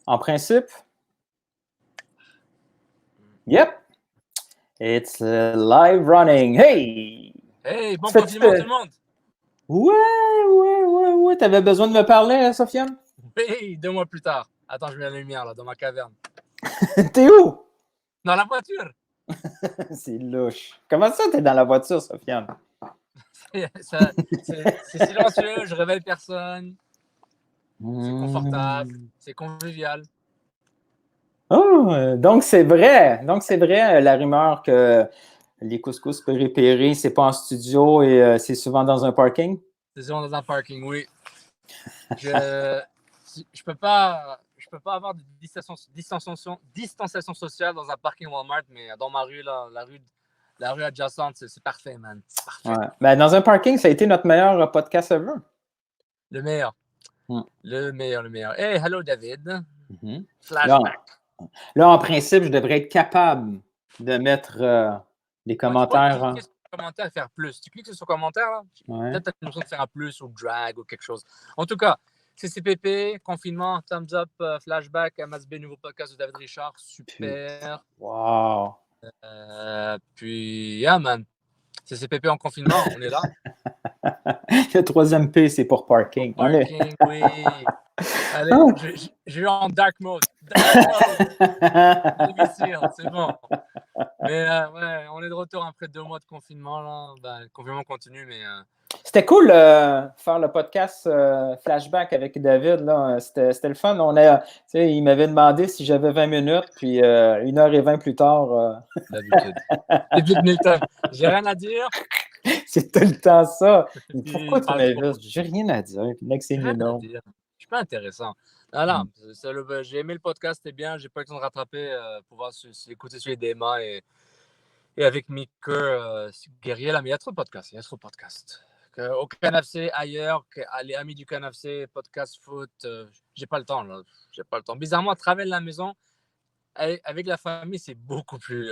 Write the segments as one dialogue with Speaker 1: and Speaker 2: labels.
Speaker 1: En principe, yep, it's live running. Hey!
Speaker 2: Hey, bon confinement tout le monde!
Speaker 1: Ouais. T'avais besoin de me parler, Sofiane?
Speaker 2: Oui, 2 mois plus tard. Attends, je mets la lumière là, dans ma caverne.
Speaker 1: T'es où?
Speaker 2: Dans la voiture!
Speaker 1: C'est louche. Comment ça, t'es dans la voiture, Sofiane?
Speaker 2: C'est silencieux, je réveille personne. C'est confortable, c'est convivial.
Speaker 1: Oh, donc c'est vrai. La rumeur que les couscous péripéris, c'est pas en studio et c'est souvent dans un parking?
Speaker 2: C'est souvent dans un parking, oui. Je peux pas avoir de distanciation sociale dans un parking Walmart, mais dans ma rue, là, la rue adjacente, c'est parfait, man. C'est parfait.
Speaker 1: Ouais. Ben, dans un parking, ça a été notre meilleur podcast ever.
Speaker 2: Le meilleur.
Speaker 1: Mm.
Speaker 2: Le meilleur. Hey, hello David.
Speaker 1: Mm-hmm.
Speaker 2: Flashback.
Speaker 1: Là, en principe, je devrais être capable de mettre des commentaires.
Speaker 2: Tu cliques sur commentaire, faire plus. Tu cliques sur commentaire, là.
Speaker 1: Ouais.
Speaker 2: Peut-être tu as l'impression de faire un plus ou drag ou quelque chose. En tout cas, CCPP, confinement, thumbs up, flashback, MSB, nouveau podcast de David Richard. Super.
Speaker 1: Wow.
Speaker 2: Puis, yeah, man. CCPP en confinement, on est là.
Speaker 1: Le troisième P, c'est pour parking.
Speaker 2: Parking, oui. Allez, je vais en dark mode. C'est bon. Mais ouais, on est de retour après 2 mois de confinement. Là. Ben, le confinement continue, mais...
Speaker 1: C'était cool faire le podcast Flashback avec David. Là. C'était le fun. Il m'avait demandé si j'avais 20 minutes, puis 1h20 plus tard.
Speaker 2: D'habitude. J'ai rien à dire.
Speaker 1: C'est tout le temps ça. Pourquoi tu m'invites? J'ai rien à dire. Next thing you know.
Speaker 2: Je suis pas intéressant. Non, j'ai aimé le podcast, c'était bien. J'ai pas eu le temps de rattraper, pouvoir écouter sur les DMA et avec Micker, Guerrier là, mais il y a trop de podcasts. Au CanFC, ailleurs, les amis du CanFC, podcast foot, j'ai pas le temps là. J'ai pas le temps. Bizarrement, travailler à la maison avec la famille, c'est beaucoup plus,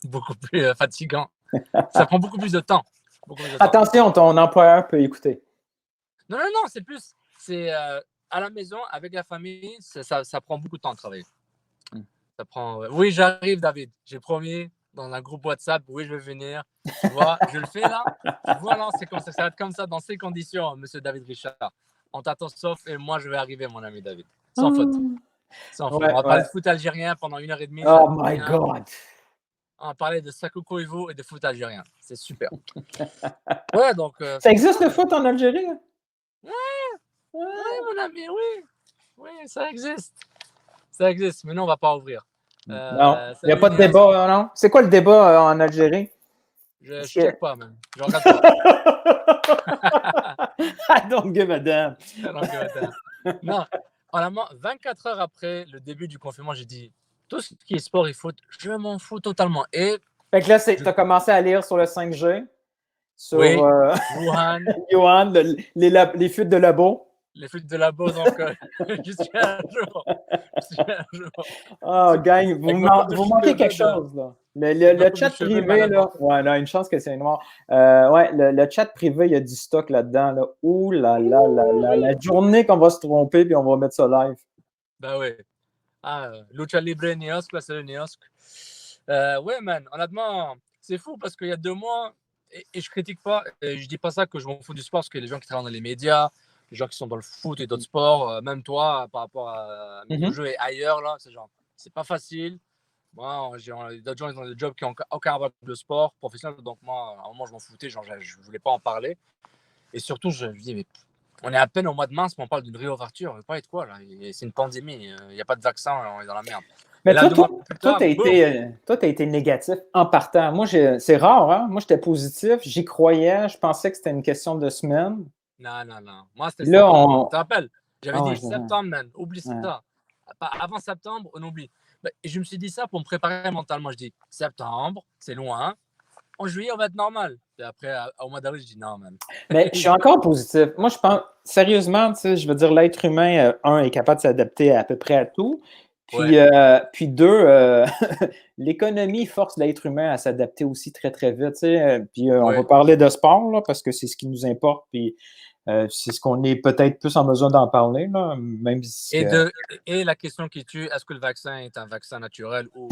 Speaker 2: beaucoup plus fatigant. Ça prend beaucoup plus de temps.
Speaker 1: Attention, ton employeur peut écouter.
Speaker 2: Non, c'est à la maison, avec la famille, ça prend beaucoup de temps de travailler. Ça prend... Oui, j'arrive, David. J'ai promis dans un groupe WhatsApp, oui, je vais venir. Tu vois, je le fais là. Tu vois, là, ça va être comme ça, dans ces conditions, monsieur David Richard. On t'attend sauf et moi, je vais arriver, mon ami David. Sans faute. Sans faute. On va parler de foot algérien pendant 1h30.
Speaker 1: Oh my God!
Speaker 2: On va parler de Sakou Koivu et de foot algérien. C'est super. Ouais, donc...
Speaker 1: ça existe le foot en Algérie? Hein?
Speaker 2: Oui, mon ami, oui. Oui, ça existe. Ça existe, mais nous, on ne va pas ouvrir.
Speaker 1: Non, il n'y a pas de débat, non? C'est quoi le débat en Algérie?
Speaker 2: Je ne check pas, même. Je regarde pas.
Speaker 1: I don't give a damn.
Speaker 2: Non, honnêtement, 24 heures après le début du confinement, j'ai dit, tout ce qui est sport et foot, je m'en fous totalement. Et
Speaker 1: fait que là, tu as commencé à lire sur le 5G, sur
Speaker 2: Wuhan,
Speaker 1: les fuites de labo.
Speaker 2: Les fuites de labo, donc jusqu'à un jour.
Speaker 1: Oh, gang, vous manquez quelque chose, là. Le chat privé, là. Ouais, là, une chance que c'est noir. Le chat privé, il y a du stock là-dedans. Là. Ouh là là là là. La journée qu'on va se tromper, puis on va mettre ça live.
Speaker 2: Ben oui. Lucha Libre Niosque, là, c'est le Niosque. Ouais, man, honnêtement, c'est fou parce qu'il y a 2 mois, et je critique pas, je dis pas ça que je m'en fous du sport, parce que les gens qui travaillent dans les médias, les gens qui sont dans le foot et d'autres sports, même toi, par rapport à mes jeux et ailleurs, là, c'est pas facile. Moi, d'autres gens qui ont des jobs qui n'ont aucun rapport avec le sport professionnel, donc moi, à un moment, je m'en foutais, je voulais pas en parler. Et surtout, je me dis, mais on est à peine au mois de mars, mais on parle d'une réouverture. On va pas être quoi, là? C'est une pandémie, il n'y a pas de vaccin, on est dans la merde.
Speaker 1: Mais là, toi, tu as été négatif en partant. Moi, c'est rare, hein? Moi, j'étais positif, j'y croyais, je pensais que c'était une question de semaine.
Speaker 2: Non. Moi, c'était septembre. Tu te rappelles? J'avais dit septembre, man. Oublie ça. Avant septembre, on oublie. Et je me suis dit ça pour me préparer mentalement. Je dis septembre, c'est loin. En juillet, on va être normal. Et après, au mois d'avril, je dis non, man.
Speaker 1: Mais je suis encore positif. Moi, je pense, sérieusement, tu sais, je veux dire, l'être humain, est capable de s'adapter à peu près à tout. Puis 2, l'économie force l'être humain à s'adapter aussi très, très vite. Tu sais, puis on va parler de sport, là, parce que c'est ce qui nous importe. Puis C'est ce qu'on est peut-être plus en mesure d'en parler, là, même si
Speaker 2: et la question qui tue, est-ce que le vaccin est un vaccin naturel ou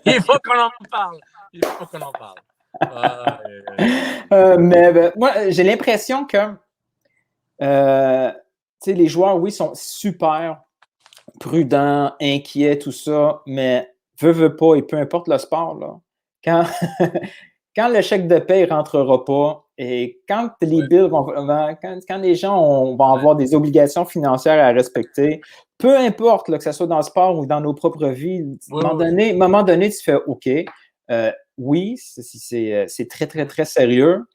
Speaker 2: il faut qu'on en parle. Il faut qu'on en parle.
Speaker 1: Mais moi, j'ai l'impression que les joueurs, oui, sont super prudents, inquiets, tout ça, mais veut pas, et peu importe le sport, là, quand, quand le chèque de paie ne rentrera pas et quand les bills quand les gens vont avoir des obligations financières à respecter, peu importe là, que ce soit dans le sport ou dans nos propres vies, à un moment donné, tu fais OK, oui, c'est très, très, très sérieux,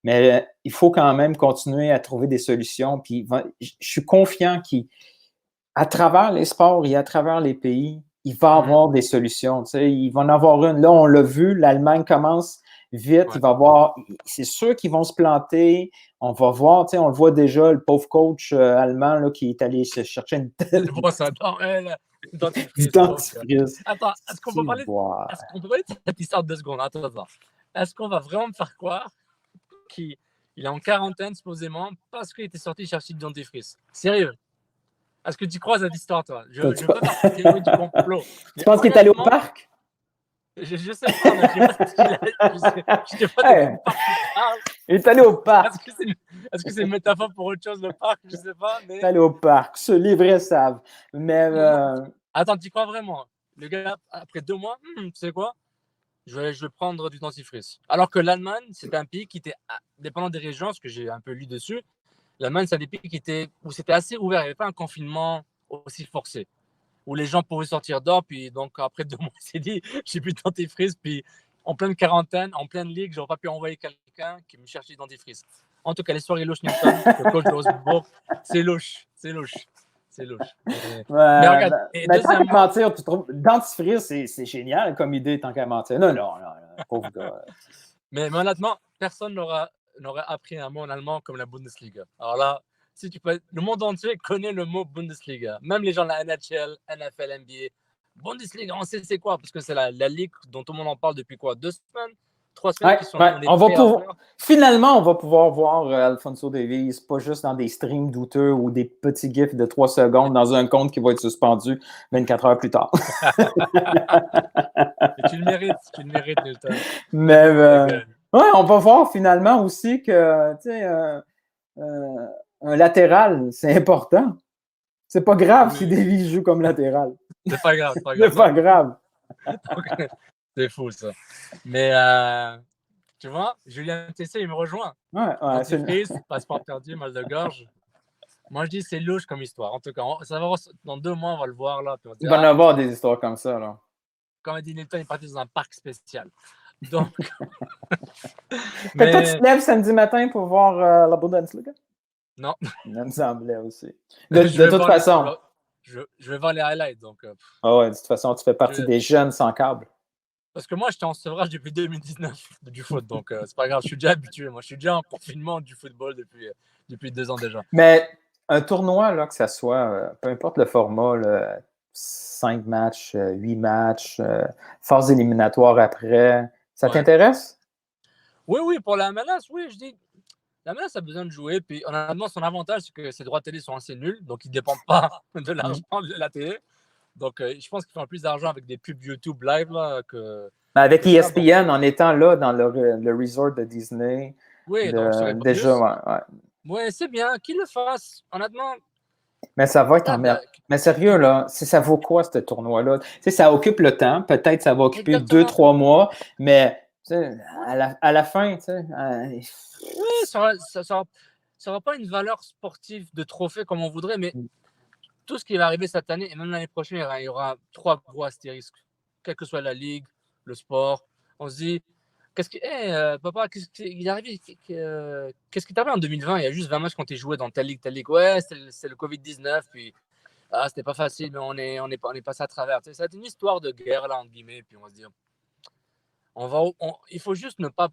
Speaker 1: mais il faut quand même continuer à trouver des solutions. Puis je suis confiant qu'à travers les sports et à travers les pays, il va y avoir des solutions. Tu sais, il va en avoir une. Là, on l'a vu, l'Allemagne commence vite. Il va avoir, c'est sûr qu'ils vont se planter. On va voir, tu sais, on le voit déjà, le pauvre coach allemand là, qui est allé se chercher une tête.
Speaker 2: Dentifrice. Attends, est-ce qu'on peut parler de cette histoire de 2 secondes? Attends. Est-ce qu'on va vraiment me faire croire qu'il est en quarantaine, supposément, parce qu'il était sorti chercher du dentifrice? Sérieux? Est-ce que tu crois à cette histoire, toi? Je veux pas faire de théorie du complot.
Speaker 1: Tu penses qu'il est allé au parc?
Speaker 2: Je sais pas, mais je sais pas ce qu'il a. Je sais pas de quel parc il parle.
Speaker 1: Il est allé au parc.
Speaker 2: Est-ce que c'est une métaphore pour autre chose, le parc? Je sais pas. Mais...
Speaker 1: Il est allé au parc. Les vrais savent. Mais.
Speaker 2: Attends, tu crois vraiment? Le gars, après 2 mois, tu sais quoi? Je vais prendre du dentifrice. Alors que l'Allemagne, c'était un pays qui était, dépendant des régions, ce que j'ai un peu lu dessus, l'Allemagne, c'est un des pays où c'était assez ouvert. Il n'y avait pas un confinement aussi forcé, où les gens pouvaient sortir dehors. Puis donc, après 2 mois, il s'est dit, j'ai plus de dentifrice. Puis en pleine quarantaine, en pleine ligue, j'aurais pas pu envoyer quelqu'un qui me cherchait du dentifrice. En tout cas, l'histoire est louche, Newton. Le coach de Wolfsburg, c'est louche. Mais regarde,
Speaker 1: mais tant qu'à mentir, tu trouves dentifrice, c'est génial comme idée, tant qu'à mentir. Non, pauvre gars.
Speaker 2: Mais honnêtement, personne n'aurait appris un mot en allemand comme la Bundesliga. Alors là, si tu peux, le monde entier connaît le mot Bundesliga. Même les gens de la NHL, NFL, NBA. Bundesliga, on sait c'est quoi, parce que c'est la ligue dont tout le monde en parle depuis quoi? 2 semaines? 3 semaines qui sont
Speaker 1: Finalement, on va pouvoir voir Alphonso Davies, pas juste dans des streams douteux ou des petits gifs de 3 secondes dans un compte qui va être suspendu 24 heures plus tard.
Speaker 2: Tu le mérites, Newton.
Speaker 1: Mais on va voir finalement aussi que un latéral, c'est important. C'est pas grave si Davies joue comme latéral.
Speaker 2: C'est pas grave.
Speaker 1: C'est pas grave.
Speaker 2: C'est fou, ça. Mais, tu vois, Julien Tessé, il me rejoint. Dentifrice, passeport perdu, mal de gorge. Moi, je dis c'est louche comme histoire. En tout cas, dans 2 mois, on va le voir là. Puis on
Speaker 1: il va y en avoir des histoires comme ça. Là.
Speaker 2: Comme a dit Newton, il est parti dans un parc spécial. Donc.
Speaker 1: Mais toi, tu te lèves samedi matin pour voir la Bundesliga?
Speaker 2: Non.
Speaker 1: Ça me semblait aussi. De toute façon.
Speaker 2: Je vais voir les highlights. Donc,
Speaker 1: ouais, de toute façon, tu fais partie des jeunes sans câble.
Speaker 2: Parce que moi, j'étais en sevrage depuis 2019 du foot. Donc, c'est pas grave, je suis déjà habitué. Moi, je suis déjà en confinement du football depuis 2 ans déjà.
Speaker 1: Mais un tournoi, là, que ça soit, peu importe le format, là, 5 matchs, 8 matchs, phase éliminatoire après, ça t'intéresse?
Speaker 2: Oui, pour la MLS, oui, je dis. La MLS a besoin de jouer. Puis, honnêtement, son avantage, c'est que ses droits télé sont assez nuls. Donc, ils ne dépendent pas de l'argent de la télé. Donc, je pense qu'ils font plus d'argent avec des pubs YouTube live là, que.
Speaker 1: Avec ESPN, en étant là dans le resort de Disney.
Speaker 2: Oui, donc
Speaker 1: déjà,
Speaker 2: Oui, c'est bien qu'ils le fassent, honnêtement.
Speaker 1: Mais ça va être en merde. Mais sérieux, là, ça vaut quoi, ce tournoi-là? Tu sais, ça occupe le temps. Peut-être ça va occuper 2-3 mois, mais à la fin, tu sais.
Speaker 2: Oui, ça n'aura pas une valeur sportive de trophée comme on voudrait, mais tout ce qui va arriver cette année, et même l'année prochaine, il y aura 3 gros astérisques. Quelle que soit la ligue, le sport. On se dit, papa, qu'est-ce qui est arrivé? Qu'est-ce qui t'est arrivé en 2020? Il y a juste 20 matchs quand tu joué dans telle ligue. Ouais, c'est le Covid-19, puis c'était pas facile, mais on est passé à travers. Tu sais, c'est une histoire de guerre, là, entre guillemets, puis on se dit, il faut juste ne pas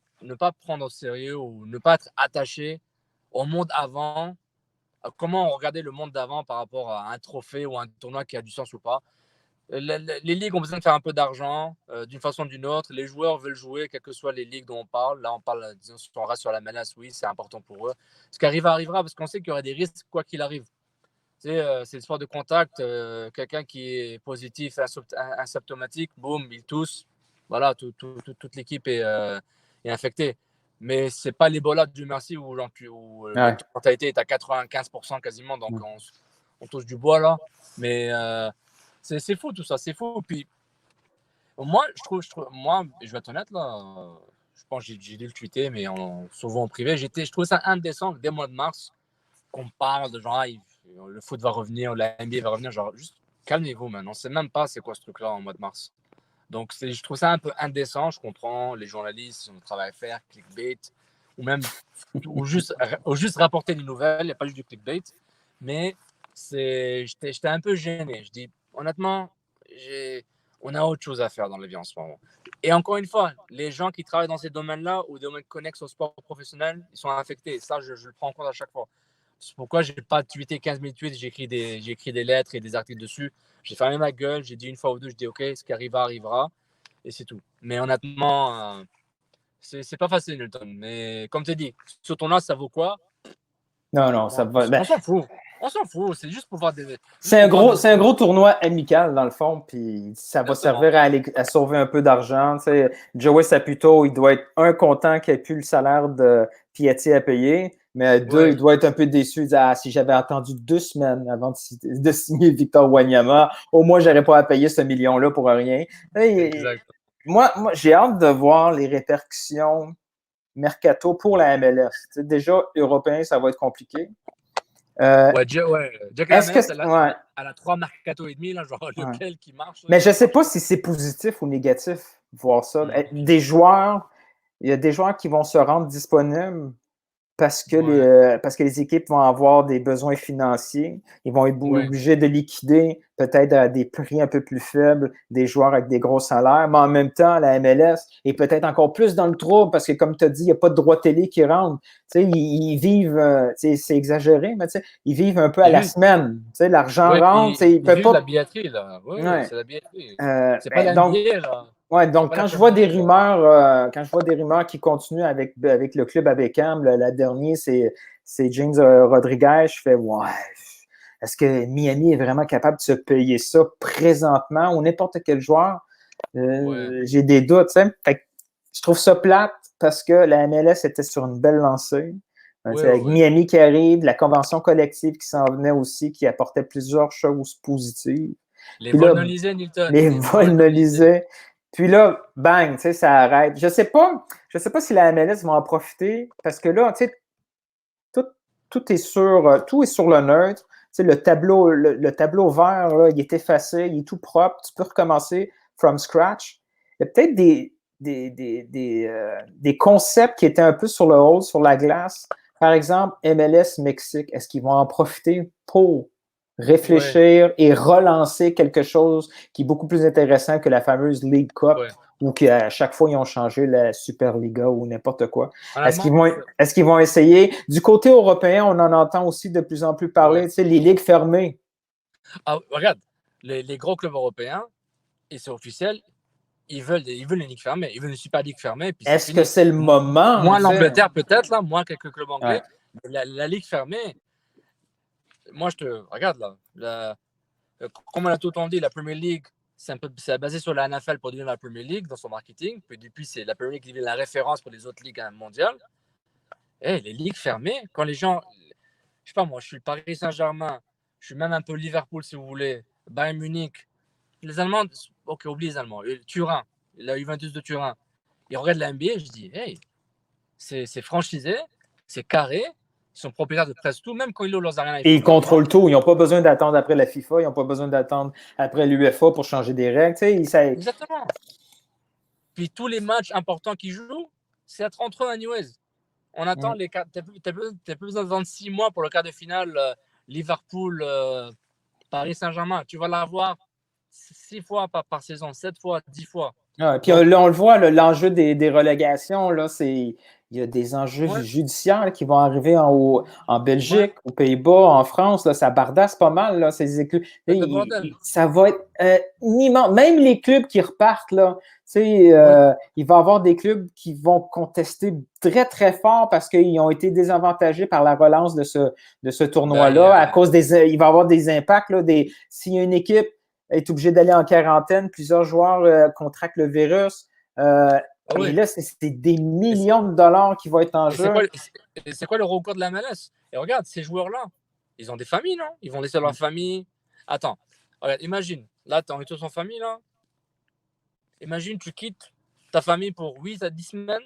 Speaker 2: prendre au sérieux ou ne pas être attaché au monde avant. Comment on regardait le monde d'avant par rapport à un trophée ou un tournoi qui a du sens ou pas. les ligues ont besoin de faire un peu d'argent d'une façon ou d'une autre. Les joueurs veulent jouer, quelles que soient les ligues dont on parle. Là, on parle, disons, si on reste sur la menace, oui, c'est important pour eux. Ce qui arrivera parce qu'on sait qu'il y aura des risques quoi qu'il arrive. C'est le sport de contact. Quelqu'un qui est positif, asymptomatique, boum, il tousse. Voilà, toute l'équipe est infectée. Mais ce n'est pas l'Ebola du merci où la mortalité est à 95% quasiment. Donc, on touche du bois là. Mais c'est fou tout ça, c'est fou. Puis, moi, je vais être honnête là. Je pense que j'ai dû le tweeter, mais souvent en privé. Je trouve ça indécent dès le mois de mars qu'on parle de genre, le foot va revenir, la NBA va revenir. Genre, juste calmez-vous, man. On ne sait même pas c'est quoi ce truc-là en mois de mars. Donc, je trouve ça un peu indécent. Je comprends les journalistes, ils ont du travail à faire, clickbait, ou juste rapporter des nouvelles. Il n'y a pas juste du clickbait. Mais j'étais un peu gêné. Je dis, honnêtement, on a autre chose à faire dans la vie en ce moment. Et encore une fois, les gens qui travaillent dans ces domaines-là ou des domaines connexes au sport professionnel, ils sont affectés. Ça, je le prends en compte à chaque fois. C'est pourquoi je n'ai pas tweeté 15 000 tweets, j'ai écrit des lettres et des articles dessus. J'ai fermé ma gueule, j'ai dit une fois ou deux, je dis OK, ce qui arrivera, et c'est tout. Mais honnêtement, c'est pas facile, Newton. Mais comme tu as dit, sur ton âge, ça vaut quoi?
Speaker 1: Non, ça va.
Speaker 2: On s'en fout. On s'en fout, c'est juste pour voir des.
Speaker 1: C'est un gros tournoi amical, dans le fond, puis ça va servir à sauver un peu d'argent. Tu sais, Joey Saputo, il doit être content qu'il n'ait plus le salaire de Piatti à payer, mais deux, il doit être un peu déçu. Il dit, si j'avais attendu 2 semaines avant de signer Victor Wanyama, au moins, je n'aurais pas à payer ce million-là pour rien. Exact. Moi, j'ai hâte de voir les répercussions mercato pour la MLS. Tu sais, déjà, européen, ça va être compliqué.
Speaker 2: Jack MLS, elle a 3 mercato et demi, là, genre lequel qui marche.
Speaker 1: Mais je ne sais pas si c'est positif ou négatif, voir ça. Il y a des joueurs qui vont se rendre disponibles parce que les équipes vont avoir des besoins financiers. Ils vont être obligés de liquider peut-être à des prix un peu plus faibles des joueurs avec des gros salaires. Mais en même temps, la MLS est peut-être encore plus dans le trouble parce que, comme tu as dit, il n'y a pas de droit télé qui rentre. Ils vivent, c'est exagéré, mais ils vivent un peu à la semaine. L'argent rentre.
Speaker 2: Ils peuvent pas... la billetterie, là. C'est la billetterie. C'est pas la NBA, là.
Speaker 1: Ouais, donc quand je vois des rumeurs qui continuent avec le club à Beckham, la dernière, c'est James Rodriguez, je fais est-ce que Miami est vraiment capable de se payer ça présentement ou n'importe quel joueur? J'ai des doutes. Fait que je trouve ça plate parce que la MLS était sur une belle lancée. Avec Miami qui arrive, la convention collective qui s'en venait aussi, qui apportait plusieurs choses positives.
Speaker 2: Les vols non lisés, Nilton.
Speaker 1: Les vols non lisés. Puis là, bang, ça arrête. Je sais pas si la MLS va en profiter parce que là, tout est sur le neutre. Le tableau vert, là, il est effacé, il est tout propre. Tu peux recommencer from scratch. Il y a peut-être des concepts qui étaient un peu sur le haut, sur la glace. Par exemple, MLS Mexique, est-ce qu'ils vont en profiter pour réfléchir et relancer quelque chose qui est beaucoup plus intéressant que la fameuse League Cup ou qu'à chaque fois, ils ont changé la Superliga ou n'importe quoi. Est-ce qu'ils vont essayer? Du côté européen, on en entend aussi de plus en plus parler, les ligues fermées.
Speaker 2: Regarde, les gros clubs européens, et c'est officiel, ils veulent une ligue fermée, ils veulent une Super Ligue fermée.
Speaker 1: Est-ce que c'est le moment?
Speaker 2: Moins l'Angleterre peut-être, là, moins quelques clubs anglais. Ouais. La ligue fermée, moi je te regarde là. Comme on a tout le temps dit, la Premier League, c'est basé sur la NFL pour devenir la Premier League dans son marketing. Puis depuis, c'est la Premier League qui devient la référence pour les autres ligues mondiales. Les ligues fermées, quand les gens, je sais pas moi, je suis le Paris Saint-Germain, je suis même un peu Liverpool si vous voulez, Bayern Munich, les Allemands, ok, oublie les Allemands, Turin, la Juventus de Turin, ils regardent la NBA, je dis, c'est franchisé, c'est carré, ils sont propriétaires de presque tout, même quand ils ont leurs arénas.
Speaker 1: Et ils contrôlent tout. Ils n'ont pas besoin d'attendre après la FIFA. Ils n'ont pas besoin d'attendre après l'UEFA pour changer des règles.
Speaker 2: Exactement. Puis tous les matchs importants qu'ils jouent, c'est à 30 à anyways. On attend les quarts. Tu n'as plus besoin d'attendre 6 mois pour le quart de finale Liverpool, Paris Saint-Germain. Tu vas l'avoir 6 fois par saison, 7 fois, 10 fois.
Speaker 1: Puis là, on le voit, l'enjeu des relégations, là, il il y a des enjeux
Speaker 2: Ouais.
Speaker 1: judiciaires là, qui vont arriver en Belgique, aux Pays-Bas, en France. Là, ça bardasse pas mal, là, ces clubs.
Speaker 2: C'est le bordel.
Speaker 1: Ça va être immense. Même les clubs qui repartent, là, il va y avoir des clubs qui vont contester très, très fort parce qu'ils ont été désavantagés par la relance de ce tournoi-là. À cause il va y avoir des impacts. Là, s'il y a une équipe est obligée d'aller en quarantaine, plusieurs joueurs contractent le virus. Et là, c'est des millions de dollars qui vont être en jeu.
Speaker 2: C'est quoi le recours de la MLS? Et regarde, ces joueurs-là, ils ont des familles, non? Ils vont laisser leur famille. Attends, regarde, imagine, là, tu es en retour sans famille, là. Imagine, tu quittes ta famille pour 8 à 10 semaines.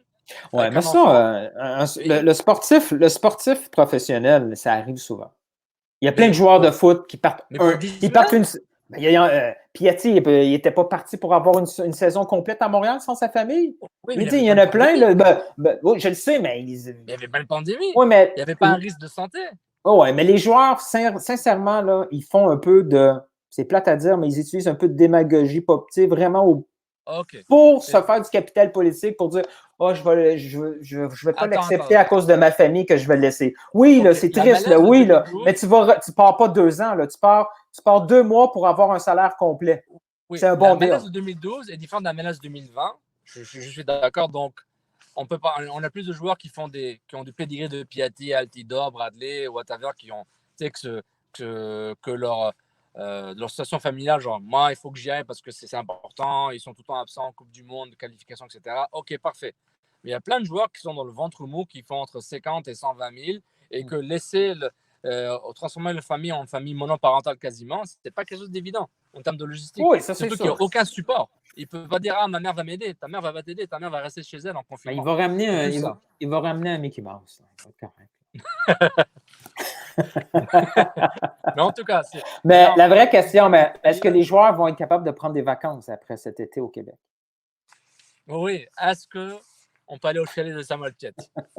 Speaker 1: Ouais, mais ça, le sportif professionnel, ça arrive souvent. Il y a plein de joueurs de foot qui partent. Ils partent Piatti, il n'était pas parti pour avoir une saison complète à Montréal sans sa famille.
Speaker 2: Oui,
Speaker 1: il y en a plein. Oui, je le sais, mais
Speaker 2: il n'y avait pas une pandémie.
Speaker 1: Oui, mais,
Speaker 2: il n'y avait pas un risque de santé.
Speaker 1: Oui, mais les joueurs, sincèrement, là, ils font un peu de. C'est plate à dire, mais ils utilisent un peu de démagogie pop, vraiment pour se faire du capital politique, pour dire je vais pas l'accepter à cause de ma famille que je vais le laisser. Oui, là, c'est triste, là, oui, là, mais tu pars pas 2 ans, là, tu pars 2 mois pour avoir un salaire complet.
Speaker 2: Oui,
Speaker 1: c'est un bon deal.
Speaker 2: La MLS de 2012 est différente de la MLS 2020. Je suis d'accord, donc on a plus de joueurs qui ont du pédigré de Piatti, Altidore, Bradley, whatever, qui ont que leur situation familiale, genre moi il faut que j'y aille parce que c'est important, ils sont tout le temps absents en Coupe du Monde, qualification, etc. Ok, parfait. Mais il y a plein de joueurs qui sont dans le ventre mou, qui font entre 50 et 120 000 et que laisser transformer la famille en famille monoparentale quasiment, c'est pas quelque chose d'évident en termes de logistique.
Speaker 1: Oui, ça,
Speaker 2: surtout qu'il n'y a aucun support. Il ne peut pas dire ma mère va m'aider, ta mère va t'aider, ta mère va rester chez elle en confinement.
Speaker 1: Il va ramener un Mickey Mouse.
Speaker 2: Mais en tout cas,
Speaker 1: mais la vraie question, est-ce que les joueurs vont être capables de prendre des vacances après cet été au Québec?
Speaker 2: Oui. Est-ce qu'on peut aller au chalet de Samuel Piet?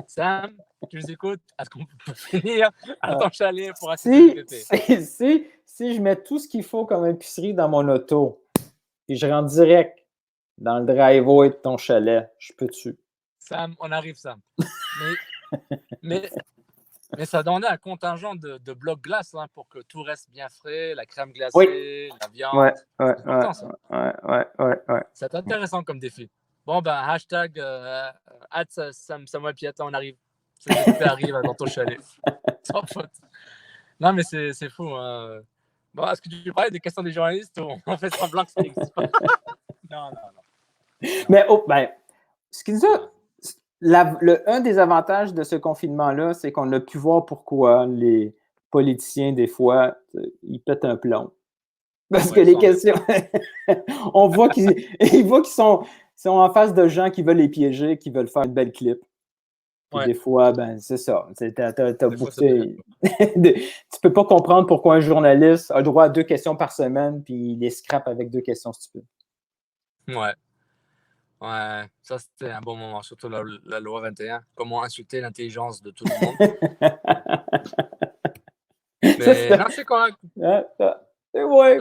Speaker 2: Sam, tu nous écoutes? Est-ce qu'on peut finir à ton chalet pour assister l'été?
Speaker 1: Si je mets tout ce qu'il faut comme épicerie dans mon auto et je rentre direct dans le driveway de ton chalet, je peux dessus.
Speaker 2: Sam, on arrive, Sam. Mais ça donnait un contingent de blocs glace pour que tout reste bien frais, la crème glacée, la viande.
Speaker 1: Ouais.
Speaker 2: C'est intéressant comme défi. Bon, hashtag Samuel Pietta, on arrive. Ça arrive dans ton chalet. Sans faute. Non, mais c'est fou. Hein. Bon, est-ce que tu parlais des questions des journalistes ou on fait semblant que ça n'existe pas? Non.
Speaker 1: Mais ce qui nous a. Un des avantages de ce confinement-là, c'est qu'on a pu voir pourquoi les politiciens, des fois, ils pètent un plomb. Parce que les questions. on voit qu'ils sont en face de gens qui veulent les piéger, qui veulent faire une belle clip. Puis des fois, c'est ça. Tu peux pas comprendre pourquoi un journaliste a droit à 2 questions par semaine, puis il les scrape avec 2 questions stupides.
Speaker 2: Ouais, ça c'était un bon moment, surtout la loi 21. Comment insulter l'intelligence de tout le monde. Mais non, c'est correct.
Speaker 1: Oui,